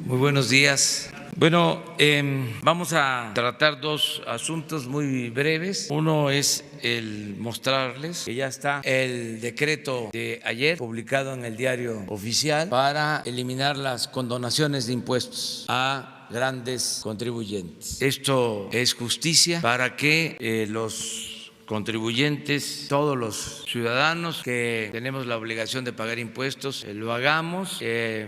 Muy buenos días. Bueno, vamos a tratar dos asuntos muy breves. Uno es el mostrarles que ya está el decreto de ayer publicado en el Diario Oficial para eliminar las condonaciones de impuestos a grandes contribuyentes. Esto es justicia para que los contribuyentes, todos los ciudadanos que tenemos la obligación de pagar impuestos, lo hagamos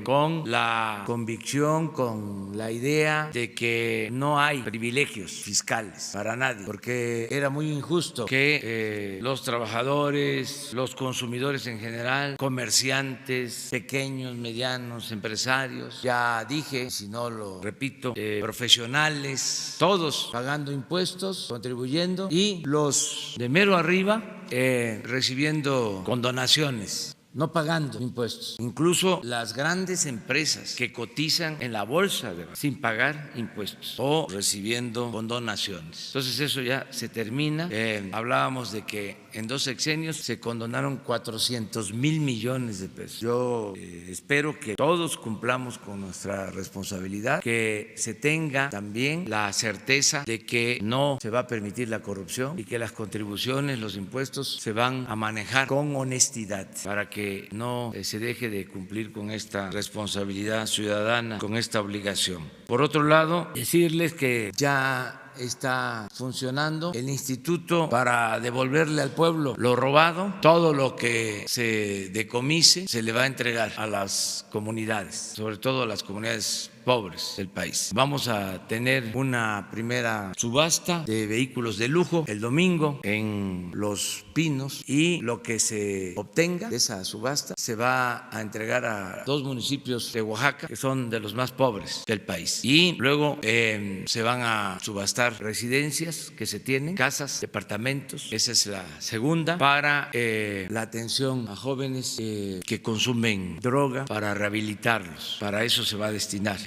con la convicción, con la idea de que no hay privilegios fiscales para nadie, porque era muy injusto que los trabajadores, los consumidores en general, comerciantes, pequeños, medianos, empresarios, ya dije, si no lo repito, profesionales, todos pagando impuestos, contribuyendo, y los de mero arriba recibiendo condonaciones, no pagando impuestos. Incluso las grandes empresas que cotizan en la bolsa sin pagar impuestos o recibiendo condonaciones. Entonces eso ya se termina. Hablábamos de que en 2 sexenios se condonaron 400,000 millones de pesos. Yo espero que todos cumplamos con nuestra responsabilidad, que se tenga también la certeza de que no se va a permitir la corrupción y que las contribuciones, los impuestos se van a manejar con honestidad para que no se deje de cumplir con esta responsabilidad ciudadana, con esta obligación. Por otro lado, decirles que ya está funcionando el instituto para devolverle al pueblo lo robado. Todo lo que se decomise se le va a entregar a las comunidades, sobre todo a las comunidades pobres del país. Vamos a tener una primera subasta de vehículos de lujo el domingo en Los Pinos, y lo que se obtenga de esa subasta se va a entregar a 2 municipios de Oaxaca que son de los más pobres del país. Y luego se van a subastar residencias que se tienen, casas, departamentos. Esa es la segunda, para la atención a jóvenes que consumen droga, para rehabilitarlos. Para eso se va a destinar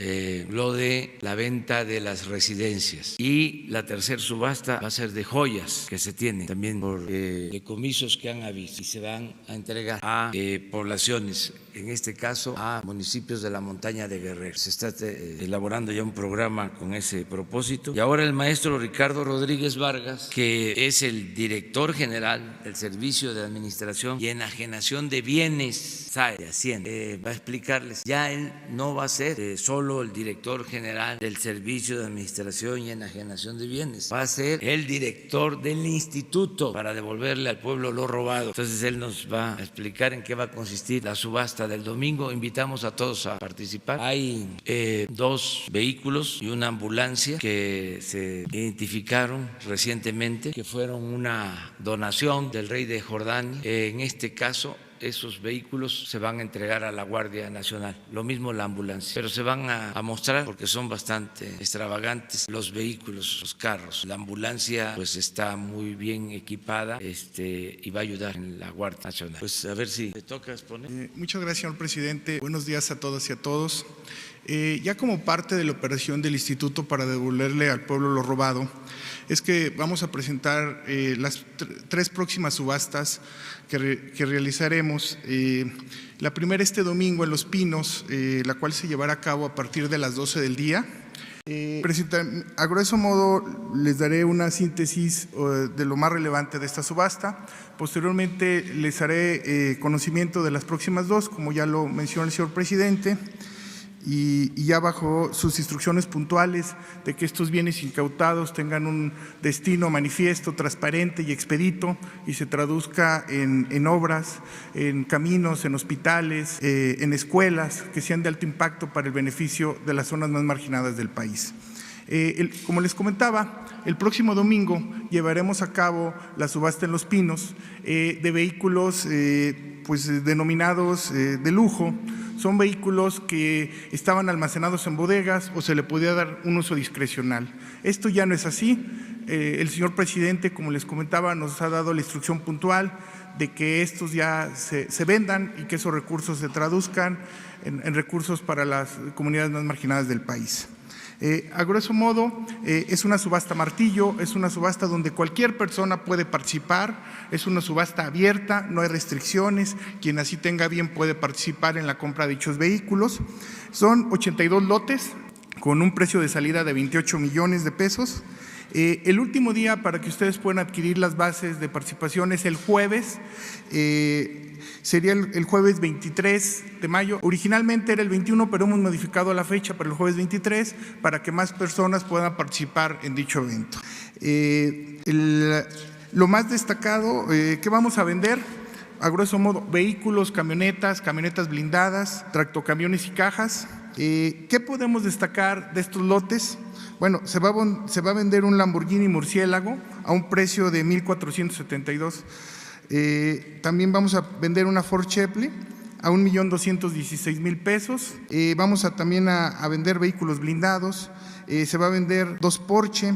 lo de la venta de las residencias. Y la tercera subasta va a ser de joyas que se tienen también por decomisos que han habido, y se van a entregar a poblaciones, en este caso a municipios de la montaña de Guerrero. Se está elaborando ya un programa con ese propósito. Y ahora el maestro Ricardo Rodríguez Vargas, que es el director general del Servicio de Administración y Enajenación de Bienes, de Hacienda, va a explicarles. Ya él no va a ser solo el director general del Servicio de Administración y Enajenación de Bienes, va a ser el director del instituto para devolverle al pueblo lo robado. Entonces él nos va a explicar en qué va a consistir la subasta del domingo. Invitamos a todos a participar. Hay 2 vehículos y una ambulancia que se identificaron recientemente, que fueron una donación del rey de Jordania. En este caso, esos vehículos se van a entregar a la Guardia Nacional, lo mismo la ambulancia, pero se van a mostrar porque son bastante extravagantes los vehículos, los carros. La ambulancia pues está muy bien equipada y va a ayudar en la Guardia Nacional. Pues a ver si te toca exponer. Muchas gracias, señor presidente. Buenos días a todas y a todos. Ya como parte de la operación del instituto para devolverle al pueblo lo robado, es que vamos a presentar las 3 próximas subastas que realizaremos. La primera este domingo en Los Pinos, la cual se llevará a cabo a partir de las 12 del día. A grueso modo les daré una síntesis de lo más relevante de esta subasta. Posteriormente les haré conocimiento de las próximas 2, como ya lo mencionó el señor presidente, y ya bajo sus instrucciones puntuales de que estos bienes incautados tengan un destino manifiesto, transparente y expedito, y se traduzca en obras, en caminos, en hospitales, en escuelas que sean de alto impacto para el beneficio de las zonas más marginadas del país. Como les comentaba, el próximo domingo llevaremos a cabo la subasta en Los Pinos de vehículos pues denominados de lujo. Son vehículos que estaban almacenados en bodegas o se le podía dar un uso discrecional. Esto ya no es así. El señor presidente, como les comentaba, nos ha dado la instrucción puntual de que estos ya se vendan y que esos recursos se traduzcan en recursos para las comunidades más marginadas del país. A grueso modo, es una subasta martillo, es una subasta donde cualquier persona puede participar, es una subasta abierta, no hay restricciones, quien así tenga bien puede participar en la compra de dichos vehículos. Son 82 lotes con un precio de salida de 28 millones de pesos. El último día para que ustedes puedan adquirir las bases de participación es el jueves, sería el jueves 23 de mayo. Originalmente era el 21, pero hemos modificado la fecha para el jueves 23 para que más personas puedan participar en dicho evento. Lo más destacado que vamos a vender, a grueso modo, vehículos, camionetas blindadas, tractocamiones y cajas. ¿Qué podemos destacar de estos lotes? Bueno, se va a vender un Lamborghini Murciélago a un precio de 1,472. También vamos a vender una Ford Cheveley a 1,216,000 pesos. Vamos también a vender vehículos blindados. Se va a vender 2 Porsche,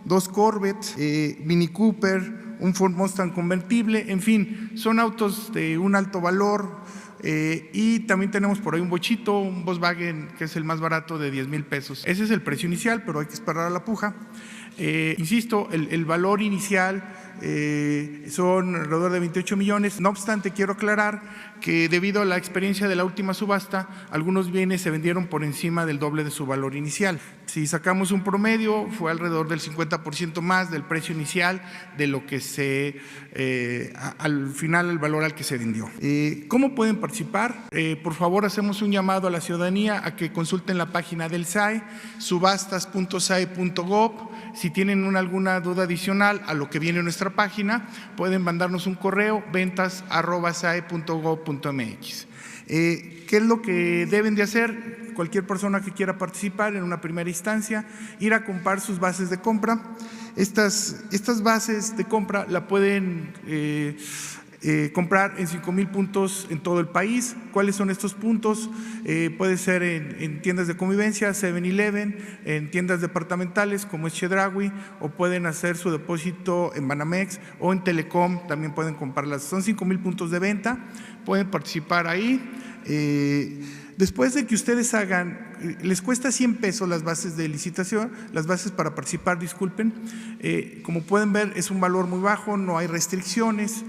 2 Corvette, Mini Cooper, un Ford Mustang convertible. En fin, son autos de un alto valor. Y también tenemos por ahí un bochito, un Volkswagen, que es el más barato, de 10,000 pesos. Ese es el precio inicial, pero hay que esperar a la puja. Insisto, el valor inicial son alrededor de 28 millones. No obstante, quiero aclarar que debido a la experiencia de la última subasta, algunos bienes se vendieron por encima del doble de su valor inicial. Si sacamos un promedio, fue alrededor del 50% más del precio inicial de lo que al final el valor al que se vendió. ¿Cómo pueden participar? Por favor, hacemos un llamado a la ciudadanía a que consulten la página del SAE, subastas.sae.gov. Si tienen alguna duda adicional a lo que viene en nuestra página, pueden mandarnos un correo, ventas@sae.gov.mx. ¿Qué es lo que deben de hacer? Cualquier persona que quiera participar en una primera instancia, ir a comprar sus bases de compra. Estas bases de compra la pueden comprar en 5,000 puntos en todo el país. ¿Cuáles son estos puntos? Puede ser en tiendas de convivencia, 7-Eleven, en tiendas departamentales como es Chedraui, o pueden hacer su depósito en Banamex o en Telecom, también pueden comprarlas. Son 5,000 puntos de venta, pueden participar ahí. Después de que ustedes les cuesta 100 pesos las bases de licitación, las bases para participar, disculpen. Como pueden ver, es un valor muy bajo, no hay restricciones,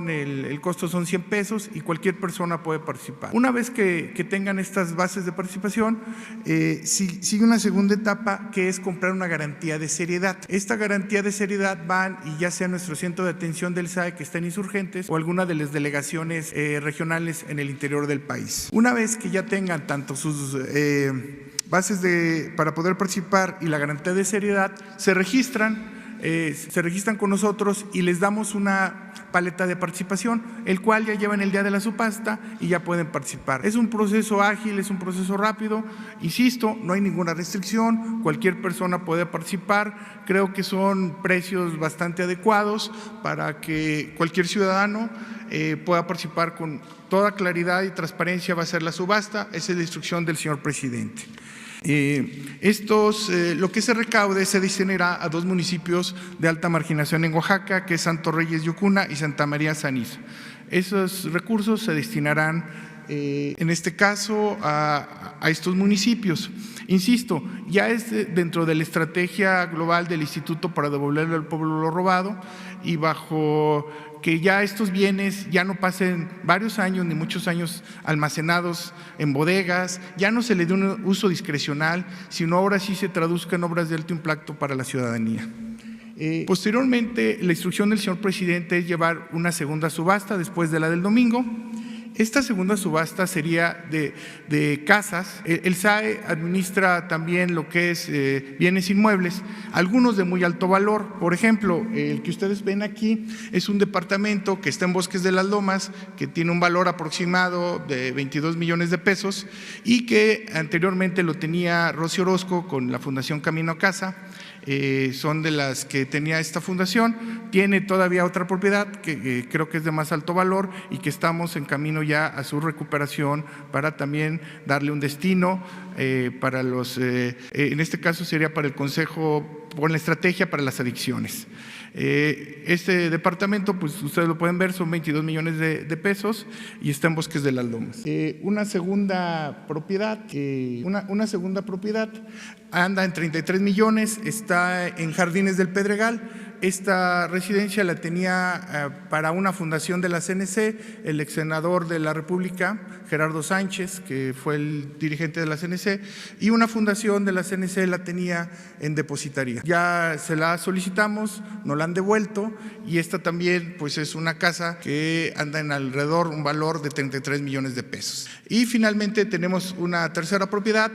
el costo son 100 pesos y cualquier persona puede participar. Una vez que tengan estas bases de participación, sigue una segunda etapa, que es comprar una garantía de seriedad. Esta garantía de seriedad van y ya sea nuestro centro de atención del SAE, que está en Insurgentes, o alguna de las delegaciones regionales en el interior del país. Una vez que ya tengan tanto sus bases para poder participar y la garantía de seriedad, se registran con nosotros y les damos una paleta de participación, el cual ya llevan el día de la subasta y ya pueden participar. Es un proceso ágil, es un proceso rápido. Insisto, no hay ninguna restricción, cualquier persona puede participar. Creo que son precios bastante adecuados para que cualquier ciudadano pueda participar con toda claridad y transparencia. Va a ser la subasta, esa es la instrucción del señor presidente. Lo que se recaude se destinará a 2 municipios de alta marginación en Oaxaca, que es Santo Reyes Yucuna y Santa María Sanizo. Esos recursos se destinarán en este caso a estos municipios. Insisto, ya es dentro de la estrategia global del Instituto para devolverle al pueblo lo robado, y bajo que ya estos bienes ya no pasen varios años ni muchos años almacenados en bodegas, ya no se le dé un uso discrecional, sino ahora sí se traduzca en obras de alto impacto para la ciudadanía. Posteriormente, la instrucción del señor presidente es llevar una segunda subasta después de la del domingo. Esta segunda subasta sería de casas. El SAE administra también lo que es bienes inmuebles, algunos de muy alto valor. Por ejemplo, el que ustedes ven aquí es un departamento que está en Bosques de las Lomas, que tiene un valor aproximado de 22 millones de pesos y que anteriormente lo tenía Rosy Orozco con la Fundación Camino a Casa. Son de las que tenía esta fundación. Tiene todavía otra propiedad que creo que es de más alto valor y que estamos en camino ya a su recuperación para también darle un destino para en este caso sería para el Consejo, con la estrategia para las adicciones. Este departamento, pues ustedes lo pueden ver, son 22 millones de pesos y está en Bosques de las Lomas. Una segunda propiedad anda en 33 millones, está en Jardines del Pedregal. Esta residencia la tenía para una fundación de la CNC, el ex senador de la República, Gerardo Sánchez, que fue el dirigente de la CNC, y una fundación de la CNC la tenía en depositaría. Ya se la solicitamos, nos la han devuelto, y esta también pues es una casa que anda en alrededor un valor de 33 millones de pesos. Y finalmente tenemos una tercera propiedad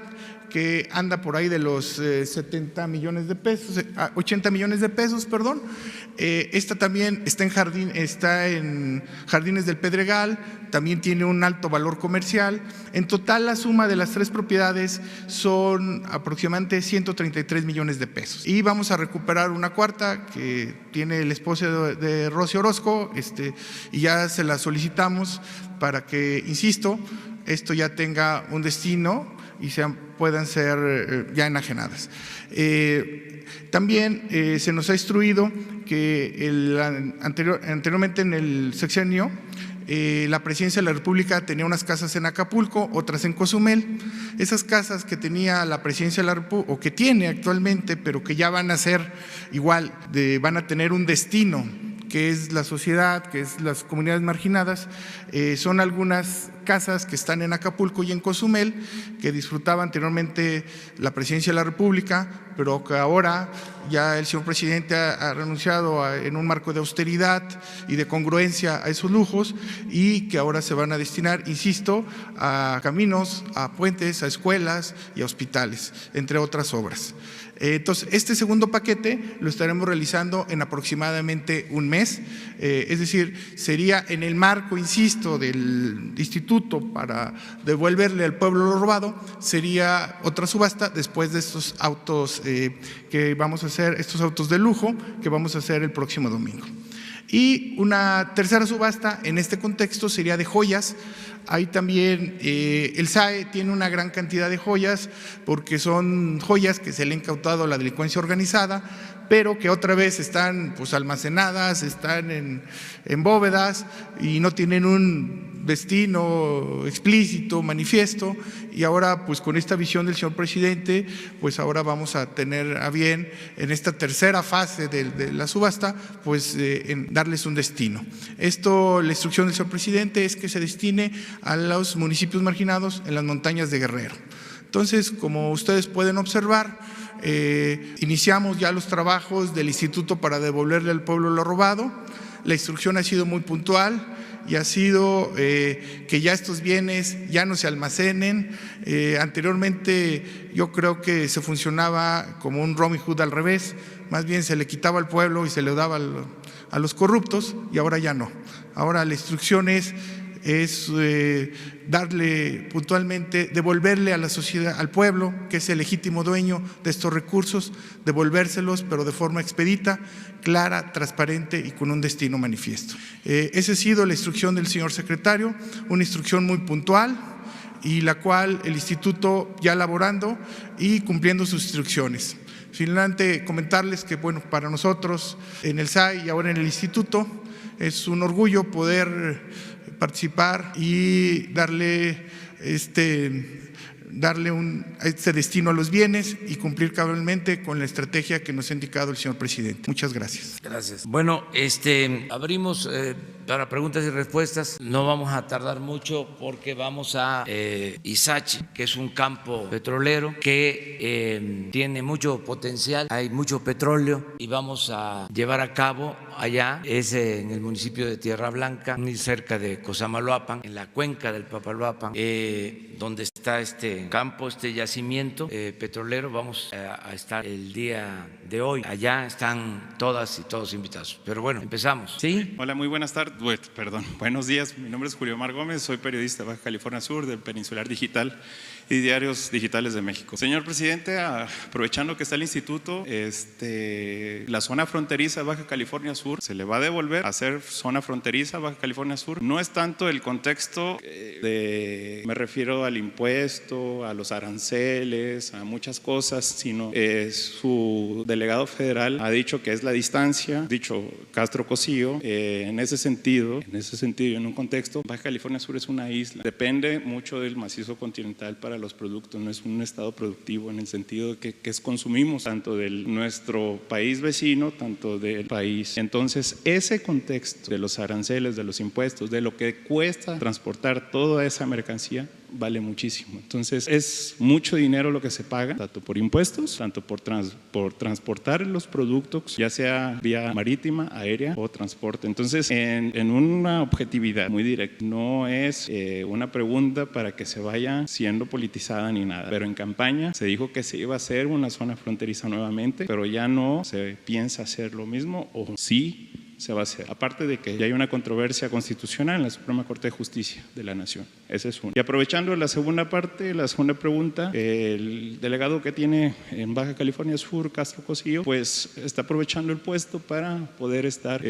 que anda por ahí de los 70 millones de pesos, 80 millones de pesos, perdón. Esta también está en Jardines del Pedregal, también tiene un alto valor comercial. En total, la suma de las tres propiedades son aproximadamente 133 millones de pesos. Y vamos a recuperar una cuarta que tiene el esposo de Rosy Orozco, y ya se la solicitamos para que, insisto, esto ya tenga un destino y puedan ser ya enajenadas. También se nos ha instruido que anteriormente en el sexenio la Presidencia de la República tenía unas casas en Acapulco, otras en Cozumel. Esas casas que tenía la Presidencia de la República, o que tiene actualmente, pero que ya van a ser igual, van a tener un destino, que es la sociedad, que es las comunidades marginadas. Son algunas casas que están en Acapulco y en Cozumel, que disfrutaba anteriormente la Presidencia de la República, pero que ahora ya el señor presidente ha renunciado en un marco de austeridad y de congruencia a esos lujos, y que ahora se van a destinar, insisto, a caminos, a puentes, a escuelas y a hospitales, entre otras obras. Entonces, este segundo paquete lo estaremos realizando en aproximadamente un mes, es decir, sería en el marco, insisto, del instituto para devolverle al pueblo lo robado, sería otra subasta después de estos autos que vamos a hacer, estos autos de lujo que vamos a hacer el próximo domingo. Y una tercera subasta en este contexto sería de joyas. Ahí también el SAE tiene una gran cantidad de joyas, porque son joyas que se le ha incautado a la delincuencia organizada, pero que otra vez están pues almacenadas, están en bóvedas y no tienen un destino explícito, manifiesto. Y ahora pues con esta visión del señor presidente, pues ahora vamos a tener a bien en esta tercera fase de la subasta pues en darles un destino. La instrucción del señor presidente es que se destine a los municipios marginados en las montañas de Guerrero. Entonces, como ustedes pueden observar, iniciamos ya los trabajos del instituto para devolverle al pueblo lo robado. La instrucción ha sido muy puntual y ha sido que ya estos bienes ya no se almacenen. Anteriormente yo creo que se funcionaba como un Robin Hood al revés, más bien se le quitaba al pueblo y se le daba a los corruptos, y ahora ya no. Ahora la instrucción es darle puntualmente, devolverle a la sociedad, al pueblo, que es el legítimo dueño de estos recursos, devolvérselos, pero de forma expedita, clara, transparente y con un destino manifiesto. Esa ha sido la instrucción del señor secretario, una instrucción muy puntual, y la cual el instituto ya elaborando y cumpliendo sus instrucciones. Finalmente, comentarles que, bueno, para nosotros en el SAI y ahora en el instituto es un orgullo poder participar y darle este destino a los bienes y cumplir cabalmente con la estrategia que nos ha indicado el señor presidente. Muchas gracias. Gracias. Bueno, abrimos para preguntas y respuestas. No vamos a tardar mucho porque vamos a Ixachi, que es un campo petrolero que tiene mucho potencial, hay mucho petróleo, y vamos a llevar a cabo allá, es en el municipio de Tierra Blanca, muy cerca de Cosamaloapan, en la cuenca del Papaloapan, donde está este campo, este yacimiento petrolero. Vamos a estar el día de hoy allá, están todas y todos invitados. Pero bueno, empezamos. ¿Sí? Hola, muy buenas tardes. Buenos días, mi nombre es Julio Omar Gómez, soy periodista de Baja California Sur, del Peninsular Digital y Diarios Digitales de México. Señor presidente, aprovechando que está el instituto, la zona fronteriza de Baja California Sur se le va a devolver a ser zona fronteriza Baja California Sur. No es tanto el contexto me refiero al impuesto, a los aranceles, a muchas cosas, sino su delegado federal ha dicho que es la distancia, dicho Castro Cosío, en ese sentido, en un contexto, Baja California Sur es una isla, depende mucho del macizo continental para los productos, no es un estado productivo en el sentido de que consumimos tanto de nuestro país vecino, tanto del país. Entonces, ese contexto de los aranceles, de los impuestos, de lo que cuesta transportar toda esa mercancía, vale muchísimo. Entonces es mucho dinero lo que se paga, tanto por impuestos, tanto por transportar los productos, ya sea vía marítima, aérea o transporte. Entonces en una objetividad muy directa, no es una pregunta para que se vaya siendo politizada ni nada, pero en campaña se dijo que se iba a hacer una zona fronteriza nuevamente, pero ya no se piensa hacer lo mismo, o sí se va a hacer. Aparte de que ya hay una controversia constitucional en la Suprema Corte de Justicia de la Nación. Ese es uno. Y aprovechando la segunda parte, la segunda pregunta, el delegado que tiene en Baja California Sur, Castro Cosío, pues está aprovechando el puesto para poder estar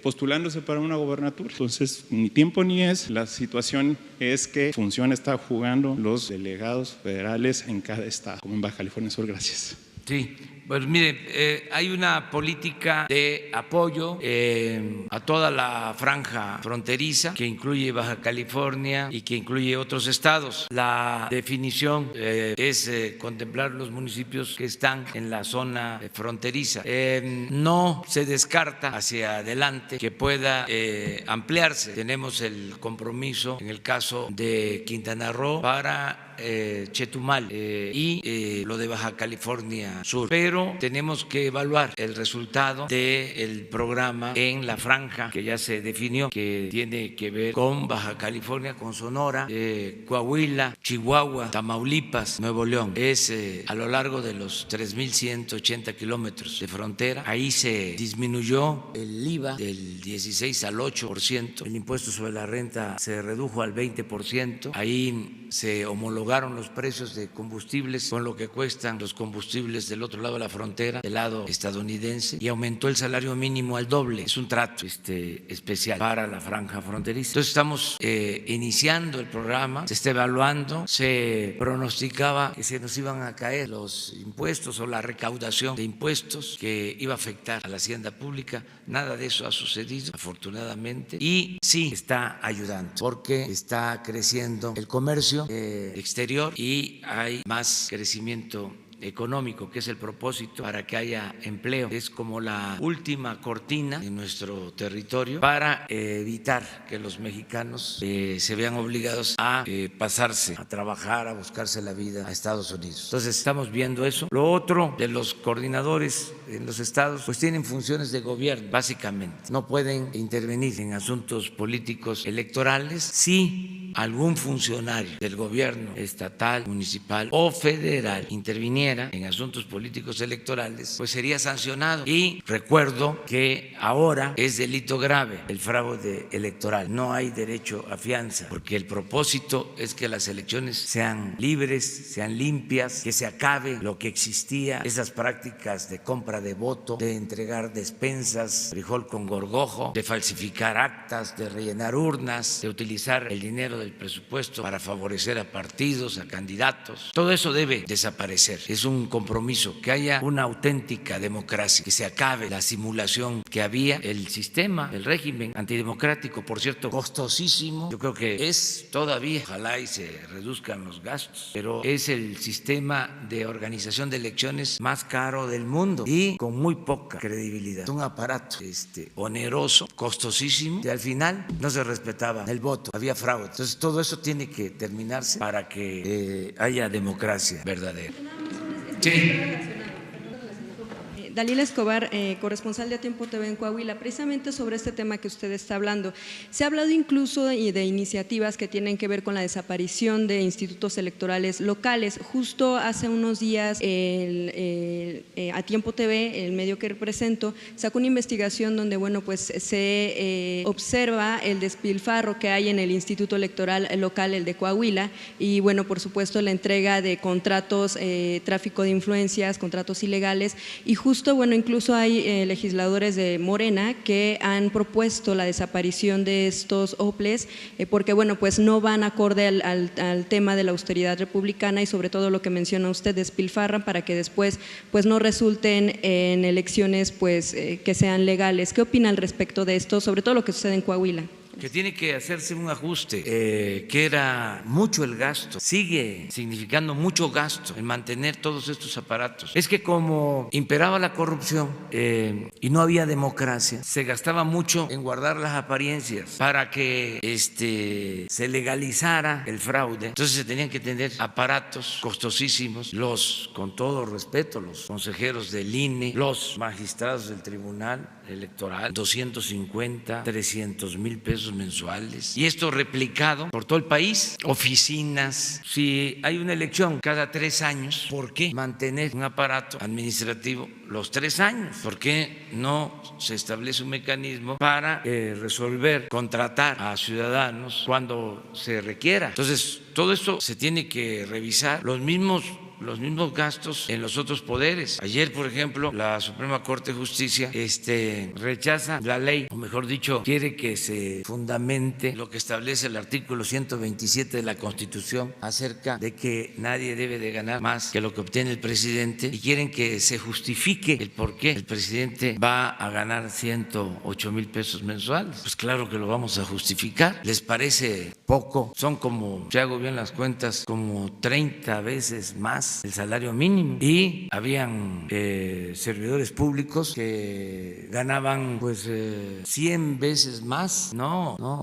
postulándose para una gobernatura. Entonces, ni tiempo ni es. La situación es que función está jugando los delegados federales en cada estado, como en Baja California Sur. Gracias. Sí. Pues mire, hay una política de apoyo a toda la franja fronteriza que incluye Baja California y que incluye otros estados. La definición es contemplar los municipios que están en la zona fronteriza. No se descarta hacia adelante que pueda ampliarse. Tenemos el compromiso en el caso de Quintana Roo para Chetumal y lo de Baja California Sur, pero tenemos que evaluar el resultado del programa en la franja que ya se definió, que tiene que ver con Baja California, con Sonora, Coahuila, Chihuahua, Tamaulipas, Nuevo León. Es a lo largo de los 3.180 kilómetros de frontera. Ahí se disminuyó el IVA del 16 al 8%, el impuesto sobre la renta se redujo al 20%, ahí se homologaron los precios de combustibles con lo que cuestan los combustibles del otro lado de la frontera, del lado estadounidense, y aumentó el salario mínimo al doble. Es un trato especial para la franja fronteriza. Entonces estamos iniciando el programa, se está evaluando, se pronosticaba que se nos iban a caer los impuestos o la recaudación de impuestos, que iba a afectar a la hacienda pública. Nada de eso ha sucedido, afortunadamente, y sí está ayudando porque está creciendo el comercio exterior y hay más crecimiento económico, que es el propósito para que haya empleo. Es como la última cortina en nuestro territorio para evitar que los mexicanos se vean obligados a pasarse a trabajar, a buscarse la vida a Estados Unidos. Entonces estamos viendo eso. Lo otro de los coordinadores en los estados, pues tienen funciones de gobierno, básicamente. No pueden intervenir en asuntos políticos electorales. Si algún funcionario del gobierno estatal, municipal o federal interviniera en asuntos políticos electorales, pues sería sancionado. Y recuerdo que ahora es delito grave el fraude electoral. No hay derecho a fianza, porque el propósito es que las elecciones sean libres, sean limpias, que se acabe lo que existía, esas prácticas de compra de voto, de entregar despensas, frijol con gorgojo, de falsificar actas, de rellenar urnas, de utilizar el dinero del presupuesto para favorecer a partidos, a candidatos. Todo eso debe desaparecer. Es un compromiso, que haya una auténtica democracia, que se acabe la simulación que había, el sistema, el régimen antidemocrático, por cierto, costosísimo. Yo creo que es todavía, ojalá y se reduzcan los gastos, pero es el sistema de organización de elecciones más caro del mundo y con muy poca credibilidad. Es un aparato oneroso, costosísimo, y al final no se respetaba el voto, había fraude. Entonces todo eso tiene que terminarse para que haya democracia verdadera. Sí. Dalila Escobar, corresponsal de A Tiempo TV en Coahuila, precisamente sobre este tema que usted está hablando. Se ha hablado incluso de iniciativas que tienen que ver con la desaparición de institutos electorales locales. Justo hace unos días, A Tiempo TV, el medio que represento, sacó una investigación donde, bueno, pues se observa el despilfarro que hay en el Instituto Electoral local, el de Coahuila, y bueno, por supuesto la entrega de contratos, tráfico de influencias, contratos ilegales, y justo, bueno, incluso hay legisladores de Morena que han propuesto la desaparición de estos OPLES porque, bueno, pues no van acorde al tema de la austeridad republicana y sobre todo lo que menciona usted, despilfarran para que después pues no resulten en elecciones pues que sean legales. ¿Qué opina al respecto de esto, sobre todo lo que sucede en Coahuila? Que tiene que hacerse un ajuste, que era mucho el gasto, sigue significando mucho gasto en mantener todos estos aparatos. Es que como imperaba la corrupción y no había democracia, se gastaba mucho en guardar las apariencias para que se legalizara el fraude. Entonces se tenían que tener aparatos costosísimos, con todo respeto, los consejeros del INE, los magistrados del Tribunal Electoral, 250, 300 mil pesos mensuales, y esto replicado por todo el país, oficinas. Si hay una elección cada 3 años, ¿por qué mantener un aparato administrativo los 3 años? ¿Por qué no se establece un mecanismo para resolver, contratar a ciudadanos cuando se requiera? Entonces, todo esto se tiene que revisar, los mismos gastos en los otros poderes. Ayer, por ejemplo, la Suprema Corte de Justicia rechaza la ley, o mejor dicho, quiere que se fundamente lo que establece el artículo 127 de la Constitución acerca de que nadie debe de ganar más que lo que obtiene el presidente, y quieren que se justifique el por qué el presidente va a ganar 108 mil pesos mensuales. Pues claro que lo vamos a justificar. ¿Les parece poco? Son como, si hago bien las cuentas, como 30 veces más el salario mínimo, y habían servidores públicos que ganaban pues 100 veces más,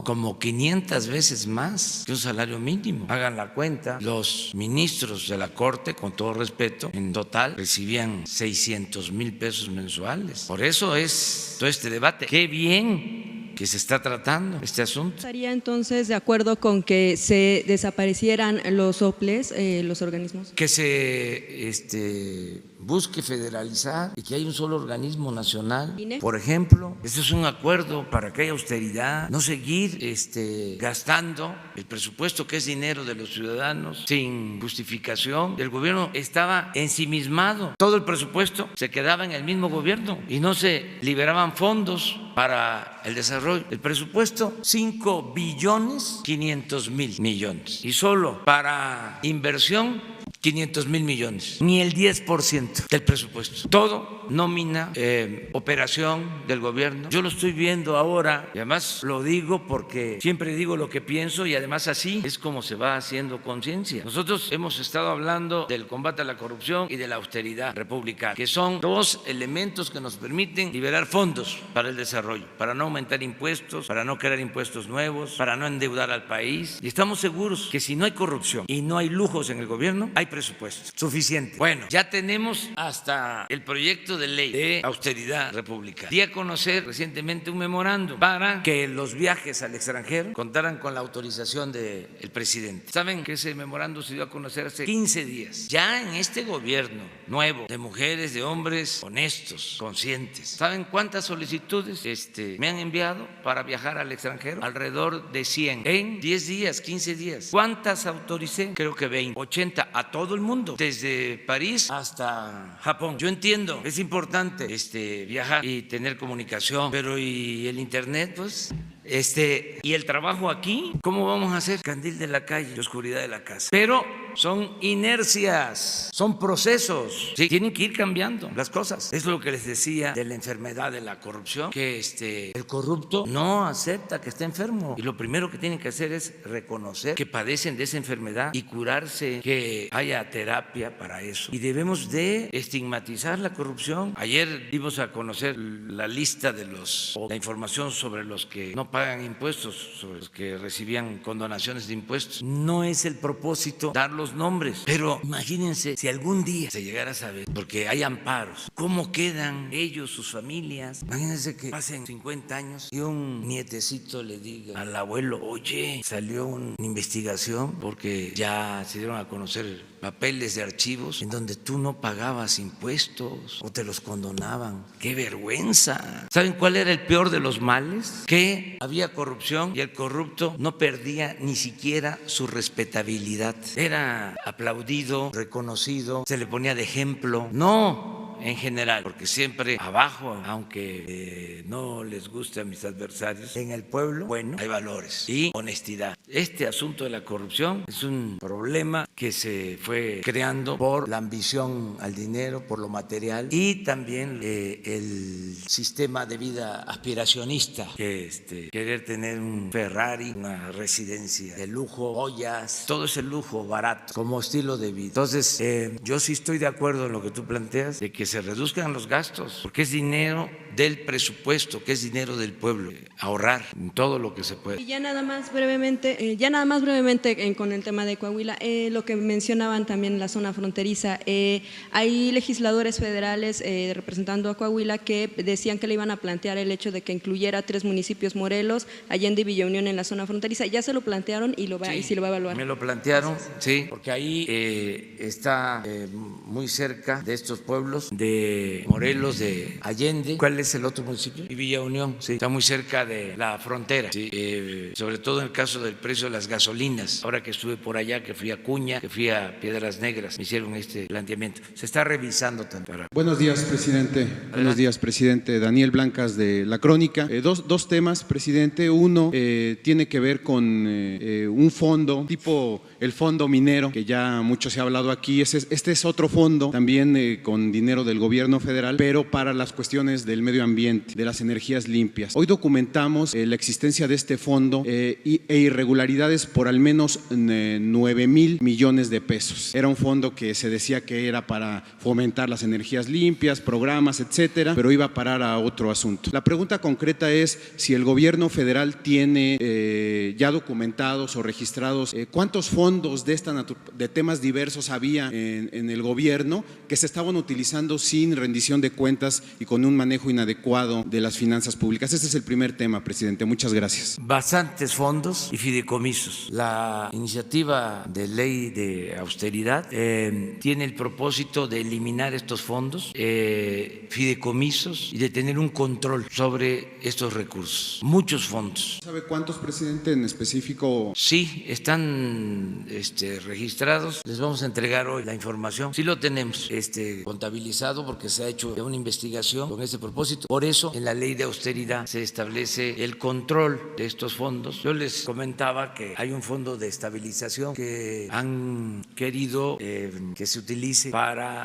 como 500 veces más que un salario mínimo. Hagan la cuenta, los ministros de la Corte, con todo respeto, en total recibían 600 mil pesos mensuales. Por eso es todo este debate. ¡Qué bien que se está tratando este asunto! ¿Estaría entonces de acuerdo con que se desaparecieran los OPLES, los organismos? Que se busque federalizar y que haya un solo organismo nacional. Por ejemplo, este es un acuerdo para que haya austeridad, no seguir gastando el presupuesto, que es dinero de los ciudadanos, sin justificación. El gobierno estaba ensimismado, todo el presupuesto se quedaba en el mismo gobierno y no se liberaban fondos para el desarrollo. El presupuesto, 5.500.000.000.000, y solo para inversión 500.000 millones, ni el 10% del presupuesto. Todo nómina, operación del gobierno. Yo lo estoy viendo ahora, y además lo digo porque siempre digo lo que pienso, y además así es como se va haciendo conciencia. Nosotros hemos estado hablando del combate a la corrupción y de la austeridad republicana, que son 2 elementos que nos permiten liberar fondos para el desarrollo, para no aumentar impuestos, para no crear impuestos nuevos, para no endeudar al país. Y estamos seguros que si no hay corrupción y no hay lujos en el gobierno, hay presupuesto suficiente. Bueno, ya tenemos hasta el proyecto de ley de austeridad republicana. Di a conocer recientemente un memorando para que los viajes al extranjero contaran con la autorización del presidente. ¿Saben que ese memorando se dio a conocer hace 15 días? Ya en este gobierno nuevo, de mujeres, de hombres honestos, conscientes. ¿Saben cuántas solicitudes me han enviado para viajar al extranjero? Alrededor de 100 en 10 días, 15 días. ¿Cuántas autoricé? Creo que 20, 80 a todo el mundo, desde París hasta Japón. Yo entiendo, es importante viajar y tener comunicación, pero ¿y el internet? Pues y el trabajo aquí, ¿cómo vamos a hacer? Candil de la calle, oscuridad de la casa. Pero son inercias, son procesos, ¿sí? Tienen que ir cambiando las cosas. Es lo que les decía de la enfermedad de la corrupción, que el corrupto no acepta que esté enfermo, y lo primero que tienen que hacer es reconocer que padecen de esa enfermedad y curarse, que haya terapia para eso. Y debemos de estigmatizar la corrupción. Ayer dimos a conocer la lista la información sobre los que no pagan impuestos, sobre los que recibían condonaciones de impuestos. No es el propósito darlos los nombres, pero imagínense si algún día se llegara a saber, porque hay amparos, cómo quedan ellos, sus familias. Imagínense que pasen 50 años y un nietecito le diga al abuelo: oye, salió una investigación porque ya se dieron a conocer papeles de archivos en donde tú no pagabas impuestos o te los condonaban. ¡Qué vergüenza! ¿Saben cuál era el peor de los males? Que había corrupción y el corrupto no perdía ni siquiera su respetabilidad. Era aplaudido, reconocido, se le ponía de ejemplo. No en general, porque siempre abajo, aunque no les guste a mis adversarios, en el pueblo, bueno, hay valores y honestidad. Este asunto de la corrupción es un problema que se fue creando por la ambición al dinero, por lo material, y también el sistema de vida aspiracionista, que querer tener un Ferrari, una residencia de lujo, joyas, todo ese lujo barato como estilo de vida. Entonces, yo sí estoy de acuerdo en lo que tú planteas, de que se reduzcan los gastos, porque es dinero del presupuesto, que es dinero del pueblo, ahorrar en todo lo que se puede. Y ya nada más brevemente, con el tema de Coahuila, lo que mencionaban también en la zona fronteriza, hay legisladores federales representando a Coahuila que decían que le iban a plantear el hecho de que incluyera 3 municipios: Morelos, Allende y Villa Unión, en la zona fronteriza. Ya se lo plantearon y sí lo va a evaluar. Me lo plantearon, sí, porque ahí está muy cerca de estos pueblos de Morelos, de Allende. ¿Cuál es el otro municipio? Y Villa Unión, sí, está muy cerca de la frontera, sí, sobre todo en el caso del precio de las gasolinas. Ahora que estuve por allá, que fui a Cuña, que fui a Piedras Negras, me hicieron este planteamiento. Se está revisando también. Buenos días, presidente. Adelante. Buenos días, presidente. Daniel Blancas, de La Crónica. Dos temas, presidente. Uno tiene que ver con un fondo tipo el fondo minero, que ya mucho se ha hablado aquí. Este es otro fondo, también con dinero del gobierno federal, pero para las cuestiones del medio ambiente, de las energías limpias. Hoy documentamos la existencia de este fondo e irregularidades por al menos 9,000 millones de pesos. Era un fondo que se decía que era para fomentar las energías limpias, programas, etcétera, pero iba a parar a otro asunto. La pregunta concreta es si el gobierno federal tiene ya documentados o registrados cuántos fondos de temas diversos había en el gobierno que se estaban utilizando sin rendición de cuentas y con un manejo inadecuado de las finanzas públicas. Este es el primer tema, presidente. Muchas gracias. Bastantes fondos y fideicomisos. La iniciativa de ley de austeridad tiene el propósito de eliminar estos fondos, fideicomisos, y de tener un control sobre estos recursos. Muchos fondos. ¿Sabe cuántos, presidente, en específico? Sí, están registrados. Les vamos a entregar hoy la información. Sí lo tenemos contabilizado, porque se ha hecho una investigación con ese propósito. Por eso, en la ley de austeridad se establece el control de estos fondos. Yo les comentaba que hay un fondo de estabilización que han querido que se utilice para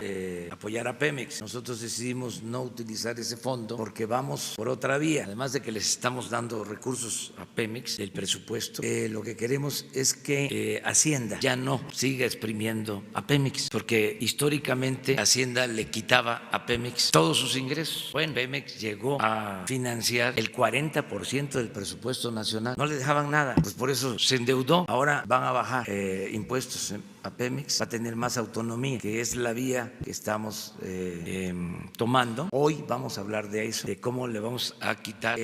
apoyar a Pemex. Nosotros decidimos no utilizar ese fondo porque vamos por otra vía. Además de que les estamos dando recursos a Pemex del presupuesto, lo que queremos es que Hacienda ya no siga exprimiendo a Pemex, porque históricamente Hacienda le quitaba a Pemex todos sus ingresos. Bueno, Pemex llegó a financiar el 40% del presupuesto nacional. No le dejaban nada, pues por eso se endeudó. Ahora van a bajar impuestos a Pemex, va a tener más autonomía, que es la vía que estamos tomando. Hoy vamos a hablar de eso, de cómo le vamos a quitar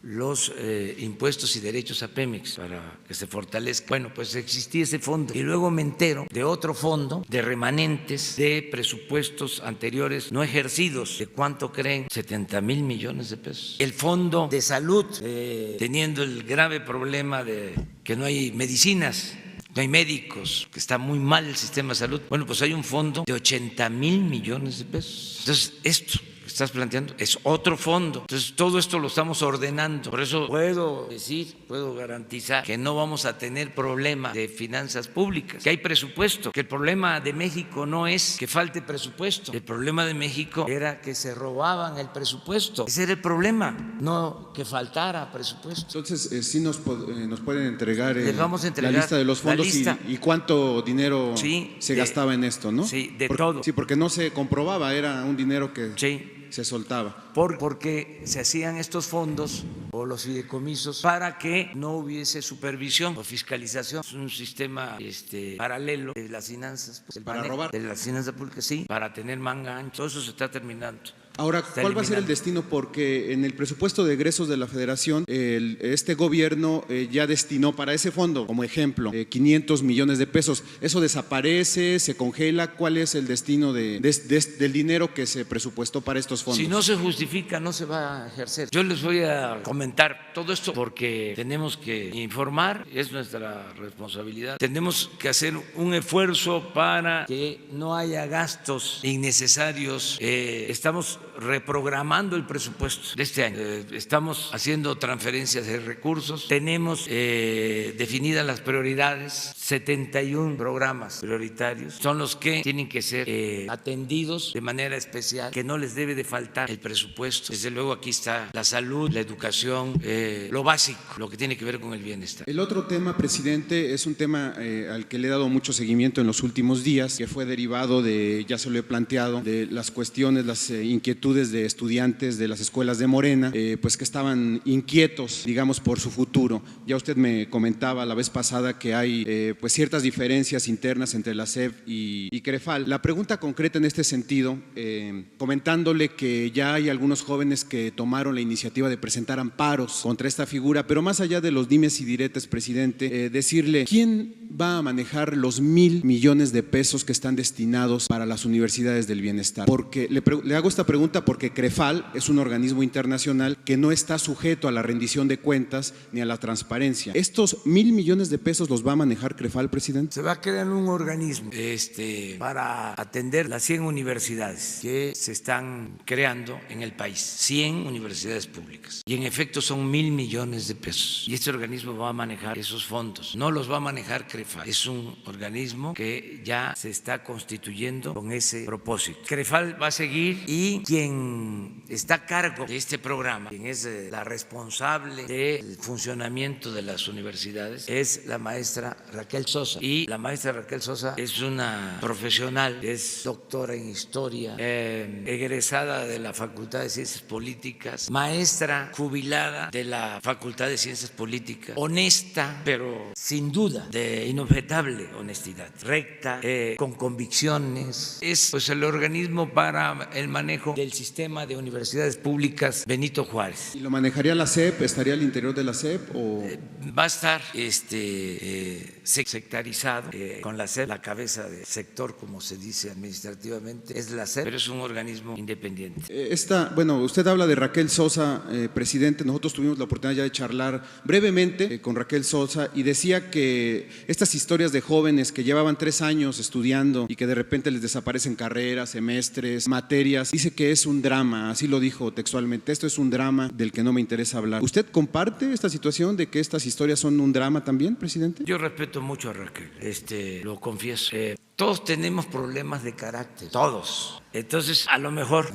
los impuestos y derechos a Pemex para que se fortalezca. Bueno, pues existía ese fondo y luego me entero de otro fondo de remanentes de presupuestos anteriores no ejercidos. ¿De cuánto creen? 70,000 millones de pesos. El fondo de salud, teniendo el grave problema de que no hay medicinas, no hay médicos, que está muy mal el sistema de salud. Bueno, pues hay un fondo de 80,000 millones de pesos. Entonces, esto que estás planteando es otro fondo. Entonces, todo esto lo estamos ordenando. Por eso puedo garantizar que no vamos a tener problema de finanzas públicas, que hay presupuesto, que el problema de México no es que falte presupuesto. El problema de México era que se robaban el presupuesto. Ese era el problema, no que faltara presupuesto. Entonces, sí nos pueden entregar, Les vamos a entregar la lista de los fondos y cuánto dinero sí, se gastaba en esto, ¿no? Sí, todo. Sí, porque no se comprobaba, era un dinero que… Sí. se soltaba. Porque se hacían estos fondos o los fideicomisos para que no hubiese supervisión o fiscalización. Es un sistema paralelo de las finanzas. Pues, para robar. De las finanzas públicas, sí, para tener manga ancha. Todo eso se está terminando. Ahora, ¿cuál va a ser el destino? Porque en el presupuesto de egresos de la Federación, este gobierno ya destinó para ese fondo, como ejemplo, 500 millones de pesos. ¿Eso desaparece, se congela? ¿Cuál es el destino del dinero que se presupuestó para estos fondos? Si no se justifica, no se va a ejercer. Yo les voy a comentar todo esto porque tenemos que informar, es nuestra responsabilidad. Tenemos que hacer un esfuerzo para que no haya gastos innecesarios. Estamos reprogramando el presupuesto de este año. Estamos haciendo transferencias de recursos. Tenemos definidas las prioridades. 71 programas prioritarios son los que tienen que ser atendidos de manera especial, que no les debe de faltar el presupuesto. Desde luego aquí está la salud, la educación, lo básico, lo que tiene que ver con el bienestar. El otro tema, presidente, es un tema al que le he dado mucho seguimiento en los últimos días, que fue derivado de, ya se lo he planteado, de las cuestiones, las inquietudes de estudiantes de las escuelas de Morena, pues que estaban inquietos, digamos, por su futuro. Ya usted me comentaba la vez pasada que hay pues ciertas diferencias internas entre la SEP y CREFAL. La pregunta concreta en este sentido, comentándole que ya hay algunos jóvenes que tomaron la iniciativa de presentar amparos contra esta figura, pero más allá de los dimes y diretes, presidente, decirle, ¿quién va a manejar los 1,000 millones de pesos que están destinados para las universidades del bienestar? Porque le hago esta pregunta porque CREFAL es un organismo internacional que no está sujeto a la rendición de cuentas ni a la transparencia. ¿Estos 1,000 millones de pesos los va a manejar CREFAL, presidente? Se va a crear un organismo para atender las 100 universidades que se están creando en el país, 100 universidades públicas. Y en efecto son 1,000 millones de pesos. Y este organismo va a manejar esos fondos. No los va a manejar CREFAL. Es un organismo que ya se está constituyendo con ese propósito. CREFAL va a seguir y quien está a cargo de este programa, quien es la responsable del funcionamiento de las universidades, es la maestra Raquel Sosa. Y la maestra Raquel Sosa es una profesional, es doctora en historia, egresada de la Facultad de Ciencias Políticas, maestra jubilada de la Facultad de Ciencias Políticas, honesta, pero sin duda de inobjetable honestidad, recta, con convicciones. Es pues el organismo para el manejo del sistema de universidades públicas Benito Juárez. ¿Y lo manejaría la SEP? ¿Estaría al interior de la SEP? ¿O? Va a estar sectarizado con la SEP, la cabeza de sector, como se dice administrativamente, es la SEP, pero es un organismo independiente. Bueno, usted habla de Raquel Sosa, presidente. Nosotros tuvimos la oportunidad ya de charlar brevemente con Raquel Sosa y decía que estas historias de jóvenes que llevaban 3 años estudiando y que de repente les desaparecen carreras, semestres, materias, dice que es un drama, así lo dijo textualmente, esto es un drama del que no me interesa hablar. ¿Usted comparte esta situación de que estas historias son un drama también, presidente? Yo respeto mucho a Raquel, lo confieso. Todos tenemos problemas de carácter, todos. Entonces, a lo mejor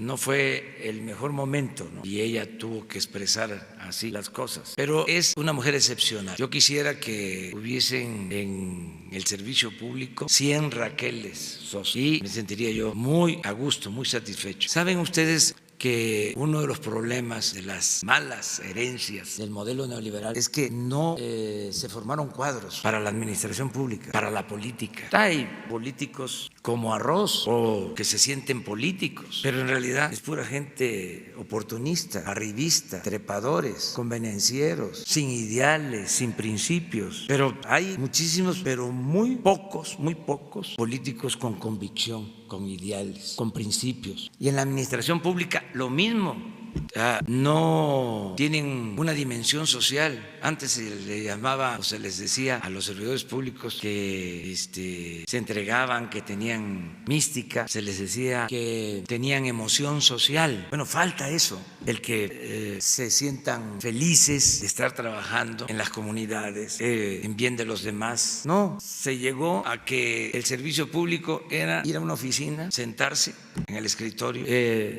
no fue el mejor momento, ¿no? Y ella tuvo que expresar así las cosas. Pero es una mujer excepcional. Yo quisiera que hubiesen en el servicio público 100 Raqueles Sosa y me sentiría yo muy a gusto, muy satisfecho. ¿Saben ustedes que uno de los problemas de las malas herencias del modelo neoliberal es que no se formaron cuadros para la administración pública, para la política? Hay políticos como arroz o que se sienten políticos, pero en realidad es pura gente oportunista, arribista, trepadores, convenencieros, sin ideales, sin principios. Pero hay muchísimos, pero muy pocos políticos con convicción, con ideales, con principios. Y en la administración pública lo mismo. No tienen una dimensión social. Antes se le llamaba o se les decía a los servidores públicos que se entregaban, que tenían mística, se les decía que tenían emoción social. Bueno, falta eso, el que se sientan felices de estar trabajando en las comunidades, en bien de los demás. No, se llegó a que el servicio público era ir a una oficina, sentarse en el escritorio,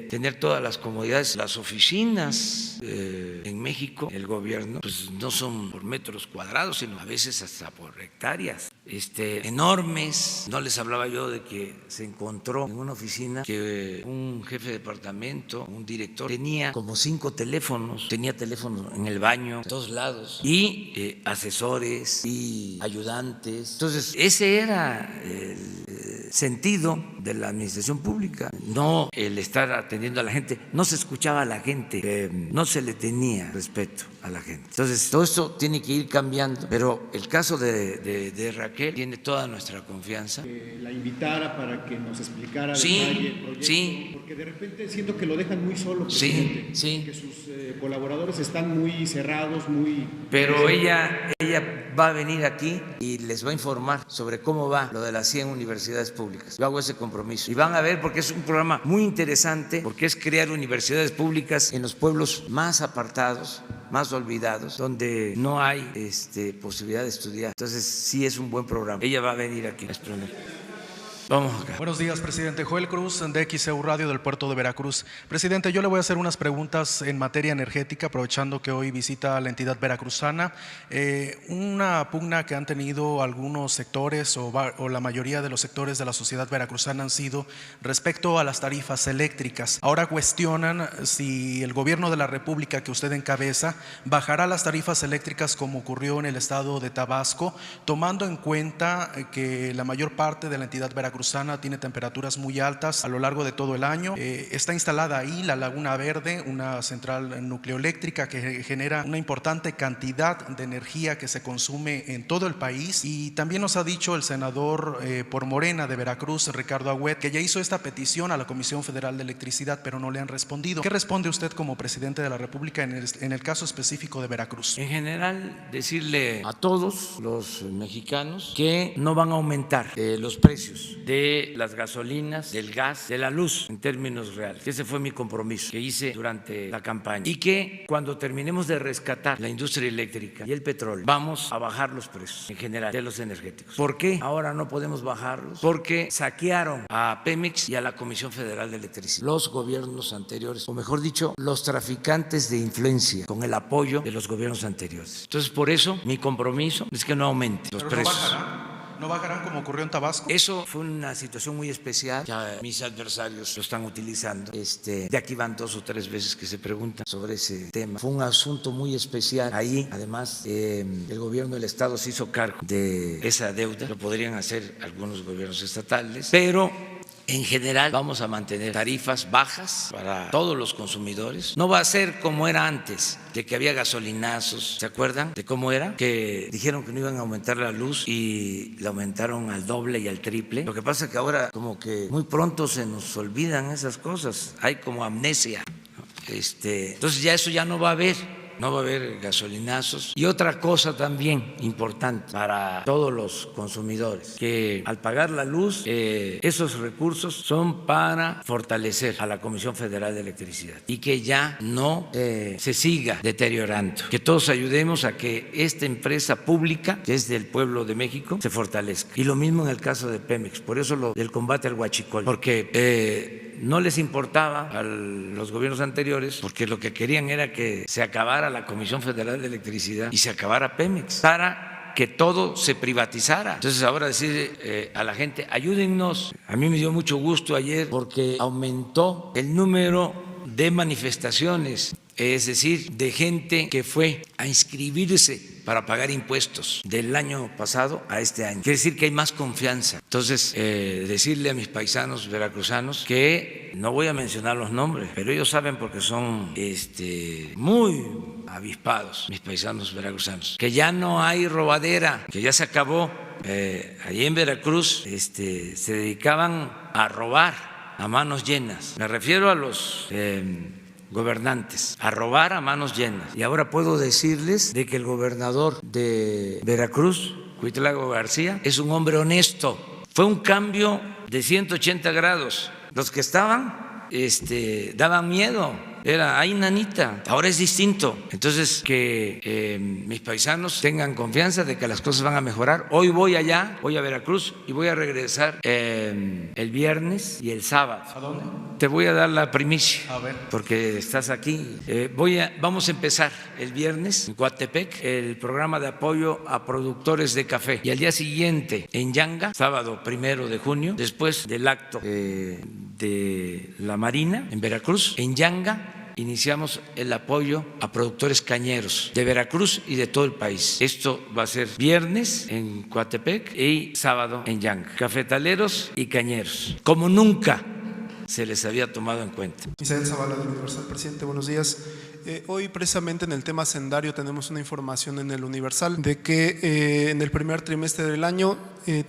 tener todas las comodidades, las oficinas en México, el gobierno, pues no son por metros cuadrados, sino a veces hasta por hectáreas enormes. No les hablaba yo de que se encontró en una oficina que un jefe de departamento, un director, tenía como 5 teléfonos, tenía teléfonos en el baño, en todos lados, y asesores y ayudantes. Entonces, ese era el sentido de la administración pública, no el estar atendiendo a la gente. No se escuchaba a la gente, no se le tenía respeto a la gente. Entonces, todo esto tiene que ir cambiando, pero el caso de Raquel tiene toda nuestra confianza. La invitara para que nos explicara Sí, detalle el proyecto, sí. porque de repente siento que lo dejan muy solo, Sí, presidente, sí. que sus colaboradores están muy cerrados, muy... Pero ella va a venir aquí y les va a informar sobre cómo va lo de las 100 universidades públicas. Yo hago ese compromiso. Y van a ver, porque es un programa muy interesante, porque es crear universidades públicas en los pueblos más apartados, más olvidados, donde no hay posibilidad de estudiar. Entonces sí es un buen programa. Ella va a venir aquí a exponer. Vamos acá. Buenos días, presidente. Joel Cruz, de XEU Radio del puerto de Veracruz. Presidente, yo le voy a hacer unas preguntas en materia energética, aprovechando que hoy visita la entidad veracruzana. Una pugna que han tenido algunos sectores o la mayoría de los sectores de la sociedad veracruzana han sido respecto a las tarifas eléctricas. Ahora cuestionan si el gobierno de la República que usted encabeza bajará las tarifas eléctricas como ocurrió en el estado de Tabasco, tomando en cuenta que la mayor parte de la entidad veracruzana tiene temperaturas muy altas a lo largo de todo el año. Está instalada ahí la Laguna Verde, una central nucleoeléctrica que genera una importante cantidad de energía que se consume en todo el país. Y también nos ha dicho el senador por Morena de Veracruz, Ricardo Agüed, que ya hizo esta petición a la Comisión Federal de Electricidad, pero no le han respondido. ¿Qué responde usted como presidente de la República en el caso específico de Veracruz? En general, decirle a todos los mexicanos que no van a aumentar los precios de las gasolinas, del gas, de la luz en términos reales. Ese fue mi compromiso que hice durante la campaña. Y que cuando terminemos de rescatar la industria eléctrica y el petróleo, vamos a bajar los precios en general de los energéticos. ¿Por qué ahora no podemos bajarlos? Porque saquearon a Pemex y a la Comisión Federal de Electricidad los gobiernos anteriores, o mejor dicho, los traficantes de influencia con el apoyo de los gobiernos anteriores. Entonces, por eso mi compromiso es que no aumente los precios. ¿No bajarán como ocurrió en Tabasco? Eso fue una situación muy especial. Ya mis adversarios lo están utilizando. De aquí van 2 o 3 veces que se preguntan sobre ese tema. Fue un asunto muy especial. Ahí, además, el gobierno del Estado se hizo cargo de esa deuda. Lo podrían hacer algunos gobiernos estatales, pero en general vamos a mantener tarifas bajas para todos los consumidores. No va a ser como era antes, de que había gasolinazos. ¿Se acuerdan de cómo era? Que dijeron que no iban a aumentar la luz y la aumentaron al doble y al triple. Lo que pasa es que ahora como que muy pronto se nos olvidan esas cosas. Hay como amnesia. Entonces ya eso ya no va a haber. No va a haber gasolinazos. Y otra cosa también importante para todos los consumidores, que al pagar la luz, esos recursos son para fortalecer a la Comisión Federal de Electricidad y que ya no se siga deteriorando. Que todos ayudemos a que esta empresa pública, que es del pueblo de México, se fortalezca. Y lo mismo en el caso de Pemex. Por eso lo del combate al huachicol. Porque no les importaba a los gobiernos anteriores, porque lo que querían era que se acabara la Comisión Federal de Electricidad y se acabara Pemex para que todo se privatizara. Entonces ahora decir a la gente, ayúdennos. A mí me dio mucho gusto ayer porque aumentó el número de manifestaciones, es decir, de gente que fue a inscribirse para pagar impuestos del año pasado a este año. Quiere decir que hay más confianza. Entonces, decirle a mis paisanos veracruzanos que no voy a mencionar los nombres, pero ellos saben porque son muy avispados, mis paisanos veracruzanos, que ya no hay robadera, que ya se acabó. Allí en Veracruz se dedicaban a robar a manos llenas. Me refiero a los gobernantes, a robar a manos llenas. Y ahora puedo decirles de que el gobernador de Veracruz, Cuitlago García, es un hombre honesto. Fue un cambio de 180 grados. Los que estaban daban miedo. era ay nanita, ahora es distinto. Entonces que mis paisanos tengan confianza de que las cosas van a mejorar. Hoy voy allá, voy a Veracruz y voy a regresar el viernes y el sábado. ¿A dónde? Te voy a dar la primicia, A ver. porque estás aquí. Vamos a empezar el viernes en Coatepec el programa de apoyo a productores de café, y al día siguiente en Yanga, sábado 1 de junio, después del acto de la Marina en Veracruz, en Yanga iniciamos el apoyo a productores cañeros de Veracruz y de todo el país. Esto va a ser viernes en Coatepec y sábado en Yanga. Cafetaleros y cañeros, como nunca se les había tomado en cuenta. Misael Zavala del Universal. Presidente, buenos días. Hoy precisamente en el tema hacendario tenemos una información en el Universal de que en el primer trimestre del año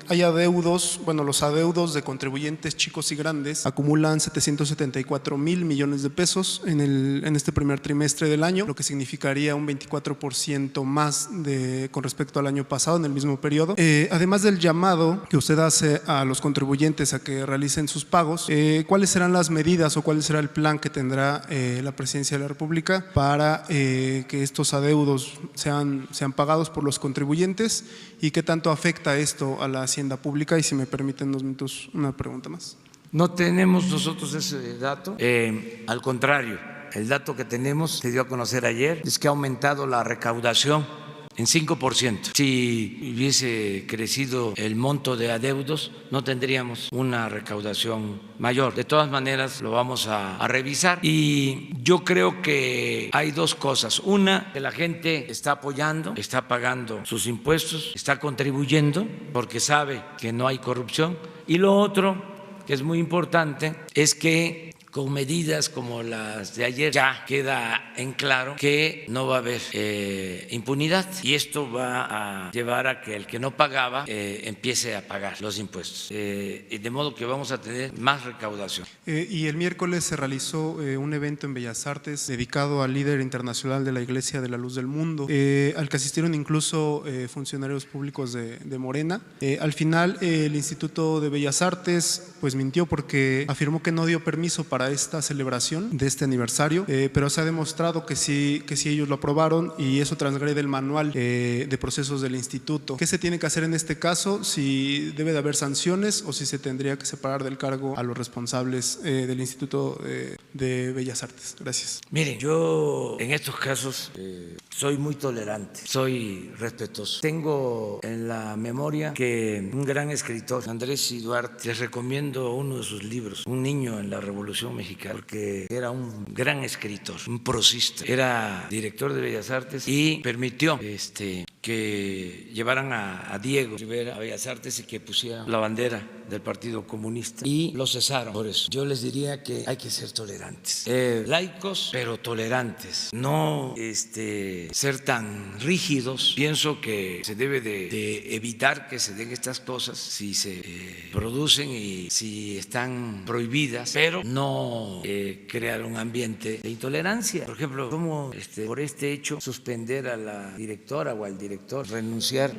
hay adeudos, los adeudos de contribuyentes chicos y grandes acumulan 774,000 millones de pesos en este primer trimestre del año, lo que significaría un 24% más con respecto al año pasado en el mismo periodo. Además del llamado que usted hace a los contribuyentes a que realicen sus pagos, ¿cuáles serán las medidas o cuál será el plan que tendrá la Presidencia de la República para que estos adeudos sean pagados por los contribuyentes y qué tanto afecta esto a la hacienda pública? Y si me permiten 2 minutos, una pregunta más. No tenemos nosotros ese dato, al contrario, el dato que tenemos, se dio a conocer ayer, es que ha aumentado la recaudación en 5%. Si hubiese crecido el monto de adeudos, no tendríamos una recaudación mayor. De todas maneras, lo vamos a revisar, y yo creo que hay 2 cosas. Una, que la gente está apoyando, está pagando sus impuestos, está contribuyendo porque sabe que no hay corrupción. Y lo otro, que es muy importante, es que con medidas como las de ayer ya queda en claro que no va a haber impunidad, y esto va a llevar a que el que no pagaba empiece a pagar los impuestos, y de modo que vamos a tener más recaudación. Y el miércoles se realizó un evento en Bellas Artes dedicado al líder internacional de la Iglesia de la Luz del Mundo, al que asistieron incluso funcionarios públicos de Morena. Al final el Instituto de Bellas Artes pues mintió porque afirmó que no dio permiso para esta celebración de este aniversario, pero se ha demostrado que sí ellos lo aprobaron, y eso transgrede el manual de procesos del instituto. ¿Qué se tiene que hacer en este caso? Si debe de haber sanciones o si se tendría que separar del cargo a los responsables del Instituto de Bellas Artes. Gracias. Miren, yo en estos casos soy muy tolerante, soy respetuoso. Tengo en la memoria que un gran escritor, Andrés Y. Duarte, les recomiendo uno de sus libros, Un niño en la Revolución Mexicana, porque era un gran escritor, un prosista, era director de Bellas Artes y permitió que llevaran a Diego Rivera a Bellas Artes y que pusieran la bandera del Partido Comunista, y lo cesaron por eso. Yo les diría que hay que ser tolerantes, laicos pero tolerantes, no ser tan rígidos. Pienso que se debe de evitar que se den estas cosas si se producen y si están prohibidas, pero no crear un ambiente de intolerancia. Por ejemplo, ¿cómo por este hecho suspender a la directora o al director, renunciar?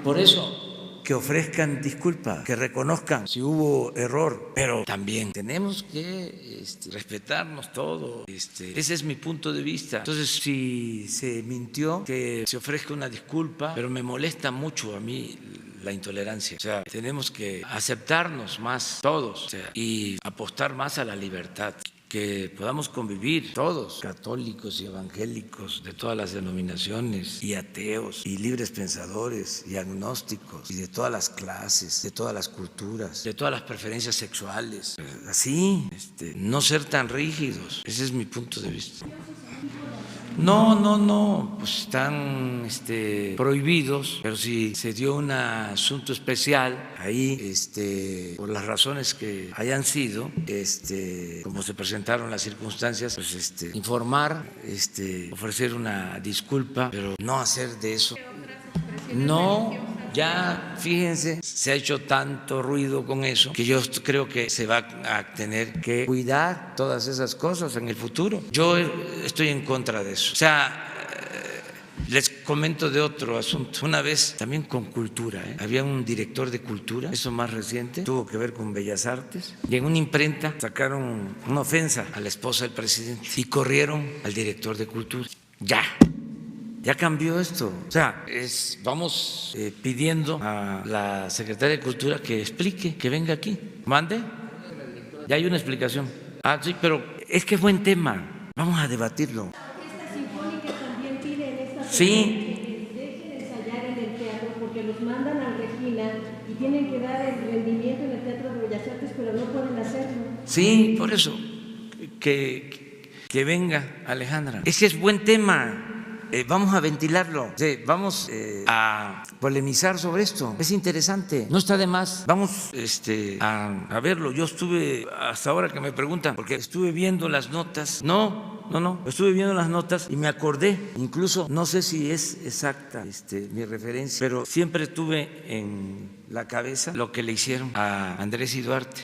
Por eso, que ofrezcan disculpas, que reconozcan si hubo error, pero también tenemos que respetarnos todos. Ese es mi punto de vista. Entonces, si se mintió, que se ofrezca una disculpa, pero me molesta mucho a mí la intolerancia. O sea, tenemos que aceptarnos más todos, y apostar más a la libertad, que podamos convivir todos, católicos y evangélicos de todas las denominaciones, y ateos, y libres pensadores, y agnósticos, y de todas las clases, de todas las culturas, de todas las preferencias sexuales. Así, no ser tan rígidos. Ese es mi punto de vista. No, pues están prohibidos, pero si se dio un asunto especial ahí, por las razones que hayan sido, como se presentaron las circunstancias, pues informar, ofrecer una disculpa, pero no hacer de eso. No, ya fíjense, se ha hecho tanto ruido con eso que yo creo que se va a tener que cuidar todas esas cosas en el futuro. Yo estoy en contra de eso. O sea, Les comento de otro asunto. Una vez también con cultura, había un director de cultura, eso más reciente, tuvo que ver con Bellas Artes, y en una imprenta sacaron una ofensa a la esposa del presidente y corrieron al director de cultura. Ya cambió esto. O sea, vamos pidiendo a la secretaria de Cultura que explique, que venga aquí. ¿Mande? Ya hay una explicación. Sí, pero es que es buen tema. Vamos a debatirlo. Esta sinfónica también pide en esta Sí. que dejen ensayar en el teatro porque los mandan a Regina y tienen que dar el rendimiento en el Teatro de Bellas Artes, pero no pueden hacerlo. Sí, por eso. Que venga Alejandra. Es que es buen tema. Vamos a ventilarlo, vamos a polemizar sobre esto. Es interesante, no está de más. Vamos a verlo. Yo estuve, hasta ahora que me preguntan, porque estuve viendo las notas. No, estuve viendo las notas y me acordé, incluso no sé si es exacta mi referencia, pero siempre tuve en la cabeza lo que le hicieron a Andrés y Duarte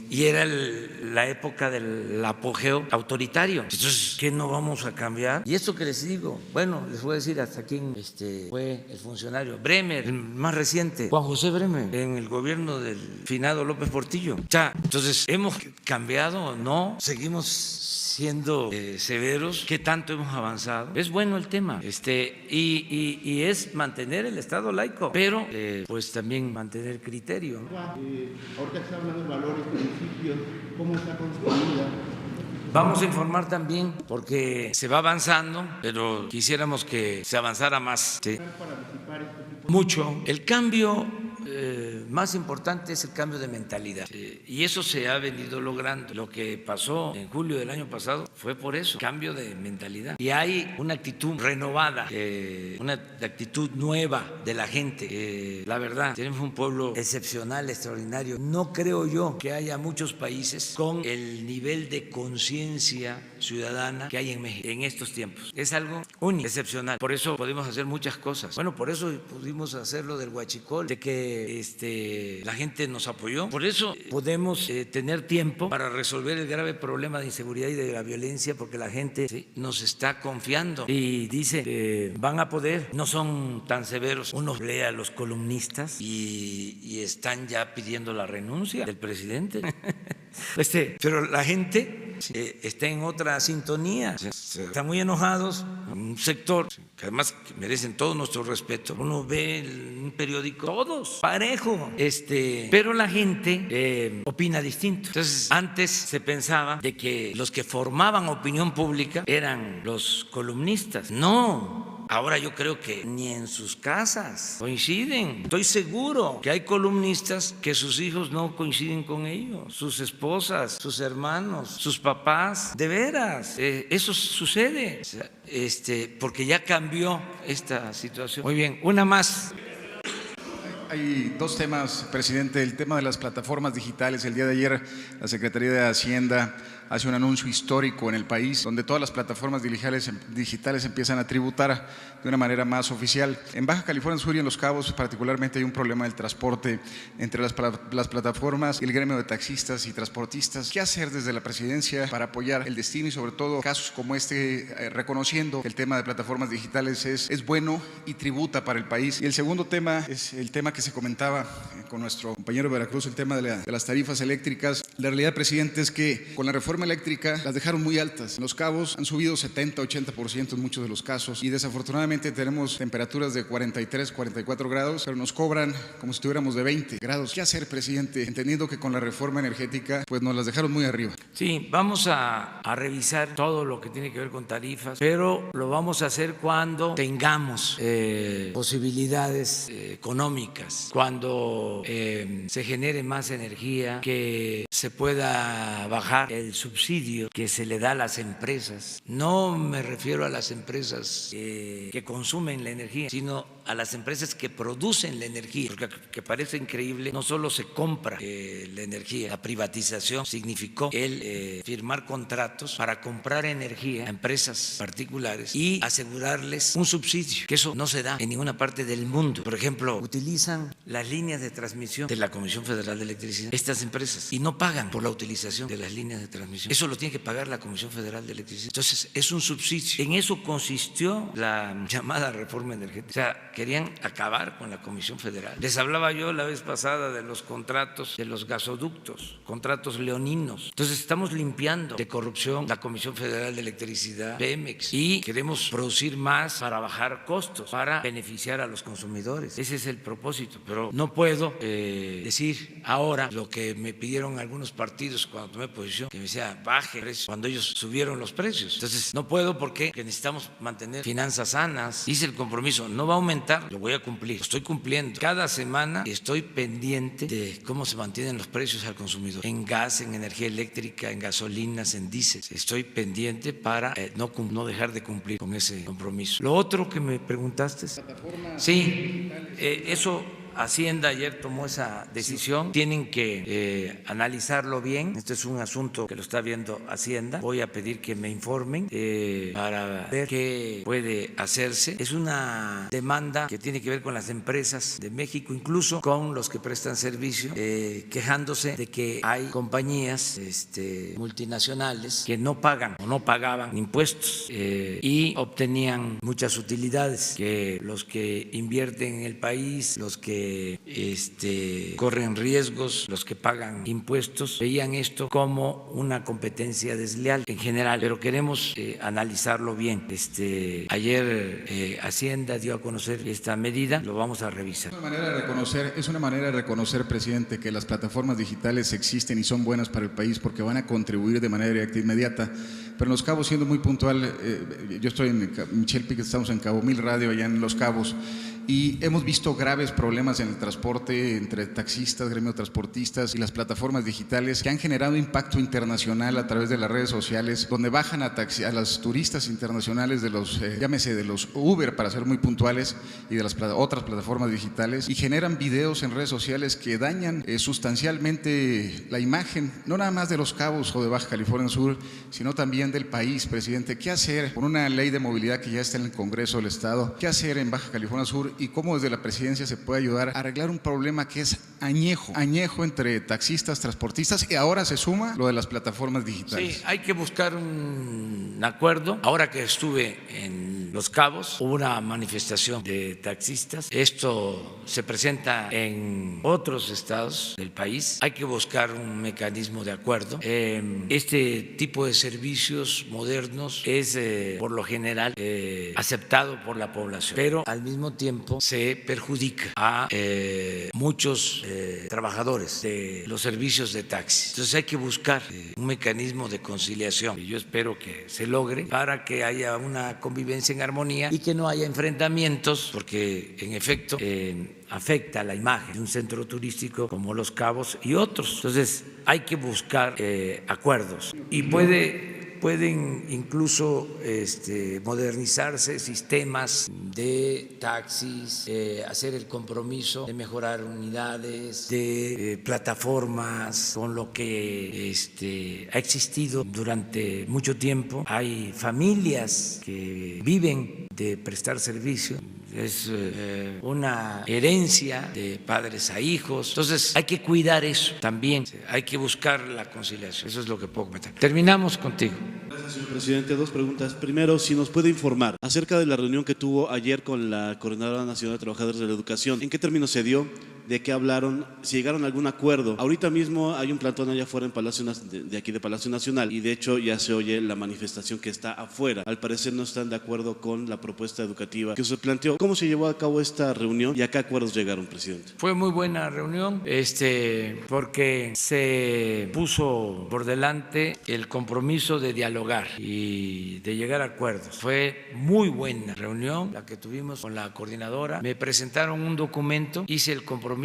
y era la época del apogeo autoritario. Entonces, ¿qué no vamos a cambiar? Y esto que les digo, bueno, les voy a decir hasta quién fue el funcionario. Bremer, el más reciente, Juan José Bremer, en el gobierno del finado López Portillo. Entonces, ¿hemos cambiado? No, seguimos siendo severos. ¿Qué tanto hemos avanzado? Es bueno el tema, y es mantener el Estado laico, pero pues también mantener criterio, ¿no? Ahorita está hablando de valores, principios, ¿cómo está construida? Vamos a informar también porque se va avanzando, pero quisiéramos que se avanzara más. ¿Sí? Mucho. El cambio más importante es el cambio de mentalidad, y eso se ha venido logrando. Lo que pasó en julio del año pasado fue por eso, cambio de mentalidad, y hay una actitud renovada, una actitud nueva de la gente. La verdad, tenemos un pueblo excepcional, extraordinario. No creo yo que haya muchos países con el nivel de conciencia ciudadana que hay en México en estos tiempos. Es algo único, excepcional. Por eso podemos hacer muchas cosas. Bueno, por eso pudimos hacer lo del huachicol, de que la gente nos apoyó. Por eso podemos tener tiempo para resolver el grave problema de inseguridad y de la violencia, porque la gente nos está confiando y dice que van a poder, no son tan severos. Uno lee a los columnistas y están ya pidiendo la renuncia del presidente. Pero la gente está en otra sintonía, están muy enojados. Un sector que además merecen todo nuestro respeto. Uno ve un periódico, todos parejo, pero la gente opina distinto. Entonces, antes se pensaba de que los que formaban opinión pública eran los columnistas. No. Ahora yo creo que ni en sus casas coinciden. Estoy seguro que hay columnistas que sus hijos no coinciden con ellos, sus esposas, sus hermanos, sus papás. De veras, eso sucede, porque ya cambió esta situación. Muy bien, una más. Hay dos temas, presidente. El tema de las plataformas digitales. El día de ayer la Secretaría de Hacienda hace un anuncio histórico en el país, donde todas las plataformas digitales empiezan a tributar de una manera más oficial. En Baja California Sur y en Los Cabos particularmente hay un problema del transporte entre las plataformas y el gremio de taxistas y transportistas. ¿Qué hacer desde la presidencia para apoyar el destino y sobre todo casos como reconociendo que el tema de plataformas digitales es bueno y tributa para el país? Y el segundo tema es el tema que se comentaba con nuestro compañero de Veracruz, el tema de las tarifas eléctricas. La realidad, presidente, es que con la reforma eléctrica las dejaron muy altas. En Los Cabos han subido 70-80% en muchos de los casos y desafortunadamente tenemos temperaturas de 43, 44 grados, pero nos cobran como si estuviéramos de 20 grados. ¿Qué hacer, presidente? Entendiendo que con la reforma energética pues nos las dejaron muy arriba. Sí, vamos a revisar todo lo que tiene que ver con tarifas, pero lo vamos a hacer cuando tengamos posibilidades económicas, cuando se genere más energía, que se pueda bajar el subsidio que se le da a las empresas. No me refiero a las empresas que consumen la energía, sino a las empresas que producen la energía, porque que parece increíble, no solo se compra la energía, la privatización significó el firmar contratos para comprar energía a empresas particulares y asegurarles un subsidio, que eso no se da en ninguna parte del mundo. Por ejemplo, utilizan las líneas de transmisión de la Comisión Federal de Electricidad, estas empresas, y no pagan pagan por la utilización de las líneas de transmisión. Eso lo tiene que pagar la Comisión Federal de Electricidad. Entonces, es un subsidio. En eso consistió la llamada reforma energética. O sea, querían acabar con la Comisión Federal. Les hablaba yo la vez pasada de los contratos de los gasoductos, contratos leoninos. Entonces, estamos limpiando de corrupción la Comisión Federal de Electricidad, Pemex, y queremos producir más para bajar costos, para beneficiar a los consumidores. Ese es el propósito, pero no puedo decir ahora lo que me pidieron algunos partidos cuando tomé posición, que me decía baje el precio, cuando ellos subieron los precios. Entonces no puedo porque necesitamos mantener finanzas sanas. Hice el compromiso, no va a aumentar, lo voy a cumplir, lo estoy cumpliendo. Cada semana estoy pendiente de cómo se mantienen los precios al consumidor, en gas, en energía eléctrica, en gasolinas, en diésel. Estoy pendiente para no dejar de cumplir con ese compromiso. Lo otro que me preguntaste, sí, eso Hacienda ayer tomó esa decisión, tienen que analizarlo bien. Este es un asunto que lo está viendo Hacienda. Voy a pedir que me informen para ver qué puede hacerse. Es una demanda que tiene que ver con las empresas de México, incluso con los que prestan servicio, quejándose de que hay compañías multinacionales que no pagan o no pagaban impuestos y obtenían muchas utilidades, que los que invierten en el país, los que corren riesgos, los que pagan impuestos, veían esto como una competencia desleal en general, pero queremos analizarlo bien. Ayer Hacienda dio a conocer esta medida, lo vamos a revisar. Es una manera de reconocer, presidente, que las plataformas digitales existen y son buenas para el país porque van a contribuir de manera directa e inmediata. Pero en Los Cabos, siendo muy puntual, yo estoy en Michelle Piquet, estamos en Cabo Mil Radio, allá en Los Cabos, y hemos visto graves problemas en el transporte entre taxistas, gremio de transportistas y las plataformas digitales que han generado impacto internacional a través de las redes sociales, donde bajan a las turistas internacionales de los, llámese de los Uber, para ser muy puntuales, y de las otras plataformas digitales, y generan videos en redes sociales que dañan sustancialmente la imagen, no nada más de Los Cabos o de Baja California Sur, sino también del país, presidente. ¿Qué hacer con una ley de movilidad que ya está en el Congreso del Estado? ¿Qué hacer en Baja California Sur? Y cómo desde la presidencia se puede ayudar a arreglar un problema que es añejo entre taxistas, transportistas, y ahora se suma lo de las plataformas digitales. Sí, hay que buscar un acuerdo. Ahora que estuve en Los Cabos, hubo una manifestación de taxistas. Esto se presenta en otros estados del país. Hay que buscar un mecanismo de acuerdo. Este tipo de servicios modernos es por lo general aceptado por la población, pero al mismo tiempo se perjudica a muchos trabajadores de los servicios de taxi. Entonces hay que buscar un mecanismo de conciliación, y yo espero que se logre para que haya una convivencia en armonía y que no haya enfrentamientos, porque en efecto afecta la imagen de un centro turístico como Los Cabos y otros. Entonces hay que buscar acuerdos, y pueden incluso modernizarse sistemas de taxis, hacer el compromiso de mejorar unidades, de plataformas, con lo que ha existido durante mucho tiempo. Hay familias que viven de prestar servicio. Es una herencia de padres a hijos. Entonces hay que cuidar eso también. Hay que buscar la conciliación. Eso es lo que puedo comentar. Terminamos contigo. Gracias, señor presidente. Dos preguntas. Primero, si nos puede informar acerca de la reunión que tuvo ayer con la Coordinadora Nacional de Trabajadores de la Educación. ¿En qué términos se dio? ¿De qué hablaron? Si llegaron a algún acuerdo. Ahorita mismo hay un plantón allá afuera en Palacio de aquí de Palacio Nacional, y de hecho ya se oye la manifestación que está afuera. Al parecer no están de acuerdo con la propuesta educativa que se planteó. ¿Cómo se llevó a cabo esta reunión y a qué acuerdos llegaron, presidente? Fue muy buena reunión, porque se puso por delante el compromiso de dialogar y de llegar a acuerdos. Fue muy buena reunión la que tuvimos con la coordinadora. Me presentaron un documento, hice el compromiso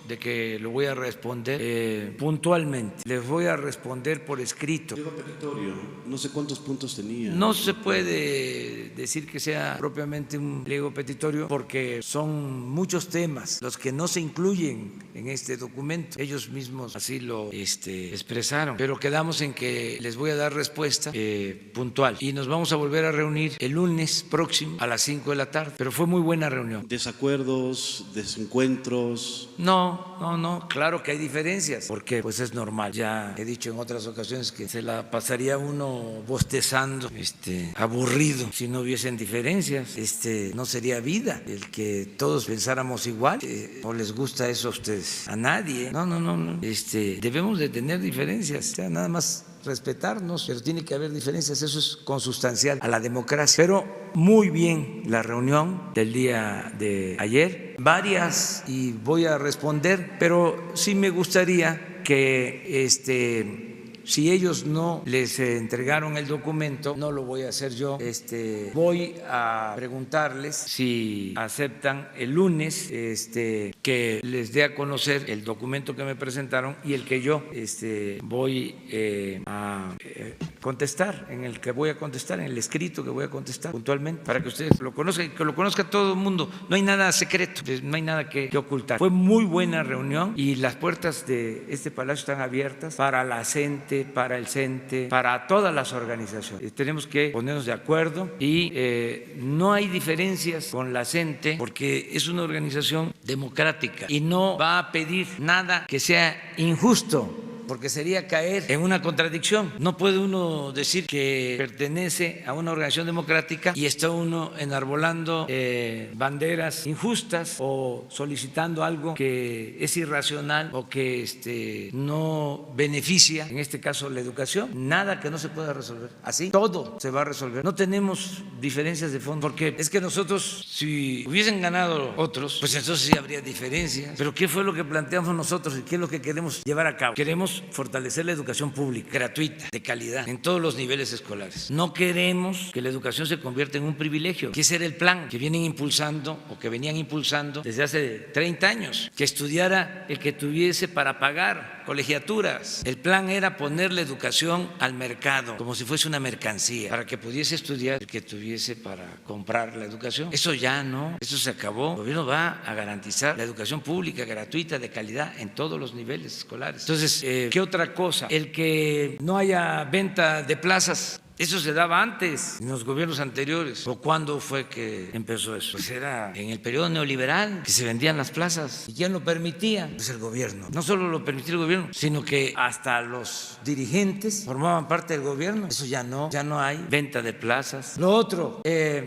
de que lo voy a responder puntualmente. Les voy a responder por escrito. Pliego petitorio, no sé cuántos puntos tenía. No se puede decir que sea propiamente un pliego petitorio, porque son muchos temas los que no se incluyen en este documento. Ellos mismos así lo expresaron, pero quedamos en que les voy a dar respuesta puntual, y nos vamos a volver a reunir el lunes próximo a las 5 de la tarde. Pero fue muy buena reunión. Desacuerdos, desencuentros. dos? No, claro que hay diferencias, porque pues es normal. Ya he dicho en otras ocasiones que se la pasaría uno bostezando, aburrido, si no hubiesen diferencias. No sería vida el que todos pensáramos igual. ¿O les gusta eso a ustedes? A nadie. No. Debemos de tener diferencias, o sea, nada más respetarnos, pero tiene que haber diferencias, eso es consustancial a la democracia. Pero muy bien la reunión del día de ayer, varias, y voy a responder, pero sí me gustaría que si ellos no les entregaron el documento, no lo voy a hacer yo. Voy a preguntarles si aceptan el lunes que les dé a conocer el documento que me presentaron y el que yo voy a contestar, en el que voy a contestar, en el escrito que voy a contestar puntualmente, para que ustedes lo conozcan y que lo conozca todo el mundo. No hay nada secreto, no hay nada que ocultar. Fue muy buena reunión y las puertas de este palacio están abiertas para la gente, para el CENTE, para todas las organizaciones. Tenemos que ponernos de acuerdo y no hay diferencias con la CENTE porque es una organización democrática y no va a pedir nada que sea injusto, porque sería caer en una contradicción. No puede uno decir que pertenece a una organización democrática y está uno enarbolando banderas injustas o solicitando algo que es irracional o que no beneficia, en este caso la educación. Nada que no se pueda resolver así, todo se va a resolver. No tenemos diferencias de fondo, porque es que nosotros, si hubiesen ganado otros, pues entonces sí habría diferencias. Pero ¿qué fue lo que planteamos nosotros y qué es lo que queremos llevar a cabo? Queremos fortalecer la educación pública, gratuita, de calidad, en todos los niveles escolares. No queremos que la educación se convierta en un privilegio, que ese era el plan que vienen impulsando o que venían impulsando desde hace 30 años, que estudiara el que tuviese para pagar colegiaturas. El plan era poner la educación al mercado, como si fuese una mercancía, para que pudiese estudiar el que tuviese para comprar la educación. Eso ya no, eso se acabó. El gobierno va a garantizar la educación pública, gratuita, de calidad, en todos los niveles escolares. Entonces, ¿qué otra cosa? El que no haya venta de plazas. Eso se daba antes, en los gobiernos anteriores. ¿O cuándo fue que empezó eso? Pues era en el periodo neoliberal que se vendían las plazas. ¿Y quién lo permitía? Pues el gobierno. No solo lo permitía el gobierno, sino que hasta los dirigentes formaban parte del gobierno. Eso ya no hay venta de plazas. Lo otro,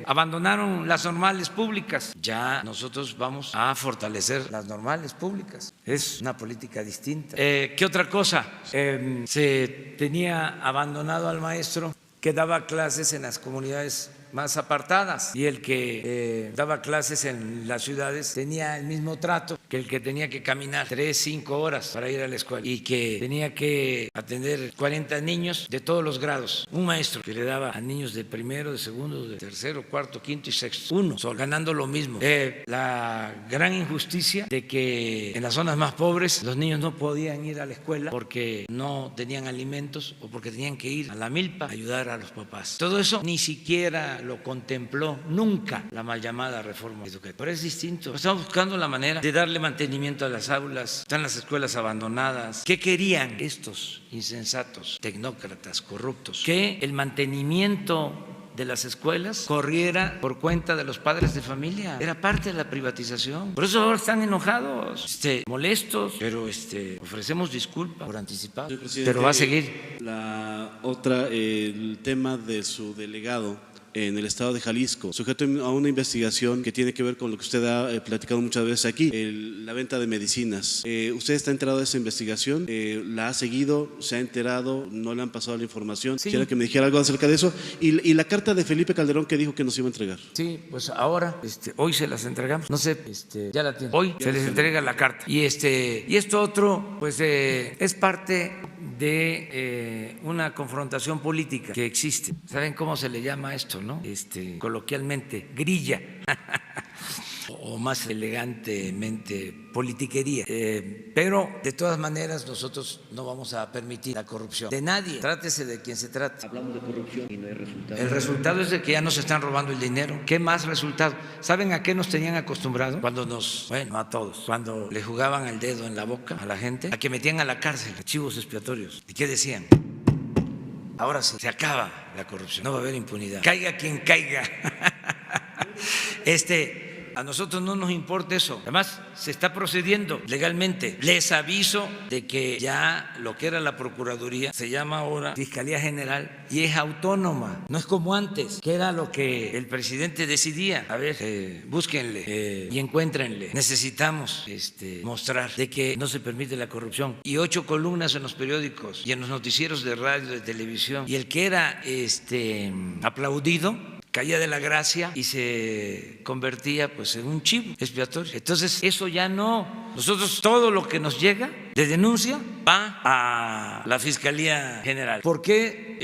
abandonaron las normales públicas. Ya nosotros vamos a fortalecer las normales públicas. Es una política distinta. ¿Qué otra cosa? Se tenía abandonado al maestro que daba clases en las comunidades más apartadas, y el que daba clases en las ciudades tenía el mismo trato que el que tenía que caminar 3-5 horas para ir a la escuela y que tenía que atender 40 niños de todos los grados. Un maestro que le daba a niños de primero, de segundo, de tercero, cuarto, quinto y sexto, uno solo, ganando lo mismo. La gran injusticia de que en las zonas más pobres los niños no podían ir a la escuela porque no tenían alimentos o porque tenían que ir a la milpa a ayudar a los papás. Todo eso ni siquiera lo contempló nunca la mal llamada reforma educativa. Pero es distinto. Estamos buscando la manera de darle mantenimiento a las aulas. Están las escuelas abandonadas. ¿Qué querían estos insensatos, tecnócratas, corruptos? Que el mantenimiento de las escuelas corriera por cuenta de los padres de familia. Era parte de la privatización. Por eso ahora están enojados, molestos, pero ofrecemos disculpas por anticipado. Pero va a seguir. La otra, el tema de su delegado en el estado de Jalisco, sujeto a una investigación que tiene que ver con lo que usted ha platicado muchas veces aquí, la venta de medicinas. ¿Usted está enterado de esa investigación? ¿La ha seguido? ¿Se ha enterado? ¿No le han pasado la información? Sí. Quisiera que me dijera algo acerca de eso. Y la carta de Felipe Calderón que dijo que nos iba a entregar. Sí, pues ahora, hoy se las entregamos. No sé, ya la tienen. Hoy se les entrega la carta. Y esto otro, pues es parte de una confrontación política que existe. ¿Saben cómo se le llama esto, no? Coloquialmente, grilla. O más elegantemente, politiquería. Pero de todas maneras nosotros no vamos a permitir la corrupción de nadie, trátese de quien se trate. Hablamos de corrupción y no hay resultado. El resultado es de que ya nos están robando el dinero. ¿Qué más resultado? ¿Saben a qué nos tenían acostumbrado? Cuando a todos, cuando le jugaban el dedo en la boca a la gente, a que metían a la cárcel archivos expiatorios. ¿Y qué decían? Ahora sí, se acaba la corrupción, no va a haber impunidad. Caiga quien caiga. a nosotros no nos importa eso. Además, se está procediendo legalmente. Les aviso de que ya lo que era la Procuraduría se llama ahora Fiscalía General y es autónoma. No es como antes, que era lo que el presidente decidía. A ver, búsquenle y encuéntrenle. Necesitamos mostrar de que no se permite la corrupción. Y 8 columnas en los periódicos y en los noticieros de radio, de televisión. Y el que era aplaudido caía de la gracia y se convertía pues en un chivo expiatorio. Entonces eso ya no. Nosotros todo lo que nos llega de denuncia va a la Fiscalía General. ¿Por qué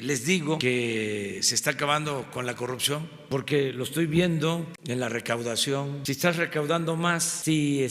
les digo que se está acabando con la corrupción? Porque lo estoy viendo en la recaudación. Si estás recaudando más, si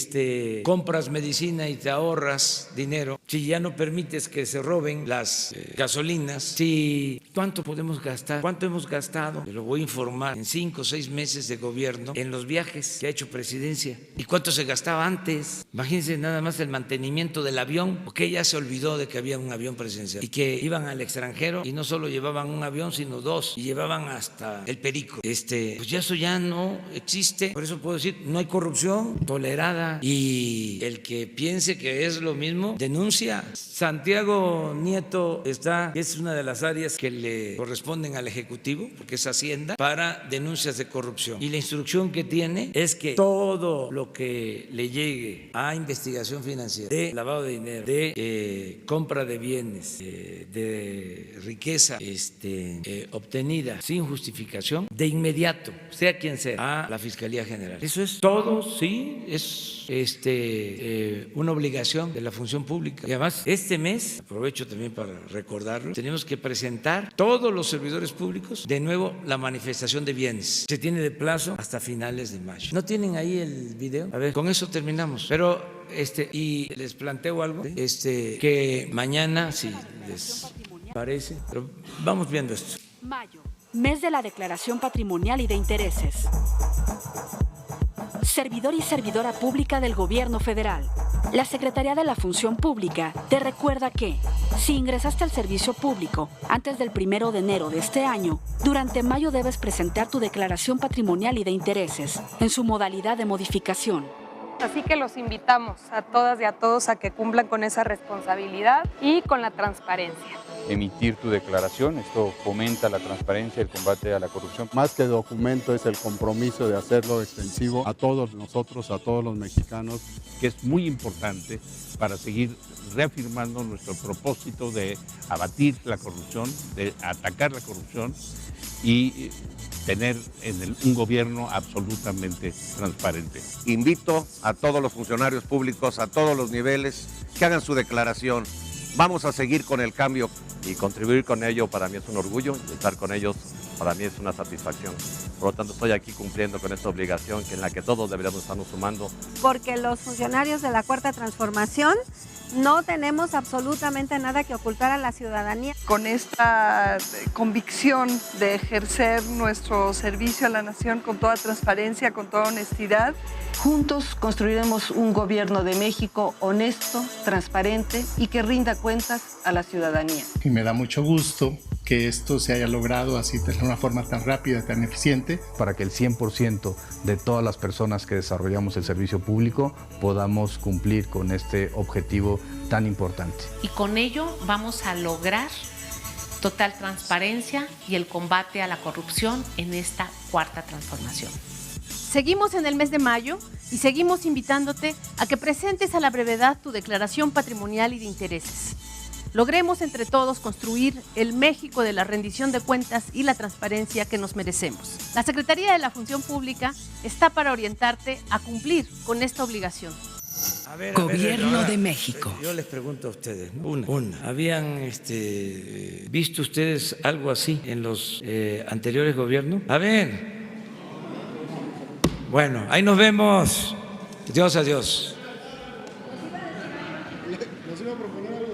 compras medicina y te ahorras dinero, si ya no permites que se roben las gasolinas, si ¿cuánto podemos gastar? ¿Cuánto hemos gastado? Te lo voy a informar en 5 o 6 meses de gobierno en los viajes que ha hecho presidencia. ¿Y cuánto se gastaba antes? Imagínense nada más el mantenimiento del avión, porque ya se olvidó de que había un avión presidencial y que iban al extranjero y no solo llevaban un avión, sino 2 y llevaban hasta el Perico. Pues ya eso ya no existe. Por eso puedo decir, no hay corrupción tolerada. Y el que piense que es lo mismo, denuncia. Santiago Nieto es una de las áreas que le corresponden al Ejecutivo, porque es Hacienda, para denuncias de corrupción. Y la instrucción que tiene es que todo lo que le llegue a investigación financiera, de lavado de dinero, de compra de bienes, de riqueza obtenida sin justificación, de inmediato, sea quien sea, a la Fiscalía General. Eso es todo, sí, es una obligación de la función pública. Y además, este mes, aprovecho también para recordarlo, tenemos que presentar todos los servidores públicos de nuevo la manifestación de bienes. Se tiene de plazo hasta finales de mayo. ¿No tienen ahí el video? A ver, con eso terminamos. Pero y les planteo algo, que mañana, si les parece, pero vamos viendo esto. Mayo, mes de la declaración patrimonial y de intereses. Servidor y servidora pública del Gobierno Federal. La Secretaría de la Función Pública te recuerda que, si ingresaste al servicio público antes del 1 de enero de este año, durante mayo debes presentar tu declaración patrimonial y de intereses en su modalidad de modificación. Así que los invitamos a todas y a todos a que cumplan con esa responsabilidad y con la transparencia. Emitir tu declaración, esto fomenta la transparencia y el combate a la corrupción. Más que documento es el compromiso de hacerlo extensivo a todos nosotros, a todos los mexicanos. Que es muy importante para seguir reafirmando nuestro propósito de abatir la corrupción, de atacar la corrupción y tener un gobierno absolutamente transparente. Invito a todos los funcionarios públicos, a todos los niveles, que hagan su declaración. Vamos a seguir con el cambio. Y contribuir con ello para mí es un orgullo, y estar con ellos para mí es una satisfacción. Por lo tanto, estoy aquí cumpliendo con esta obligación en la que todos deberíamos estarnos sumando. Porque los funcionarios de la Cuarta Transformación no tenemos absolutamente nada que ocultar a la ciudadanía. Con esta convicción de ejercer nuestro servicio a la nación con toda transparencia, con toda honestidad. Juntos construiremos un gobierno de México honesto, transparente y que rinda cuentas a la ciudadanía. Y me da mucho gusto que esto se haya logrado así de una forma tan rápida, tan eficiente. Para que el 100% de todas las personas que desarrollamos el servicio público podamos cumplir con este objetivo tan importante. Y con ello vamos a lograr total transparencia y el combate a la corrupción en esta cuarta transformación. Seguimos en el mes de mayo y seguimos invitándote a que presentes a la brevedad tu declaración patrimonial y de intereses. Logremos entre todos construir el México de la rendición de cuentas y la transparencia que nos merecemos. La Secretaría de la Función Pública está para orientarte a cumplir con esta obligación. Gobierno de México. Yo les pregunto a ustedes, ¿habían visto ustedes algo así en los anteriores gobiernos? A ver. Bueno, ahí nos vemos. Dios, adiós. Nos iba a proponer algo.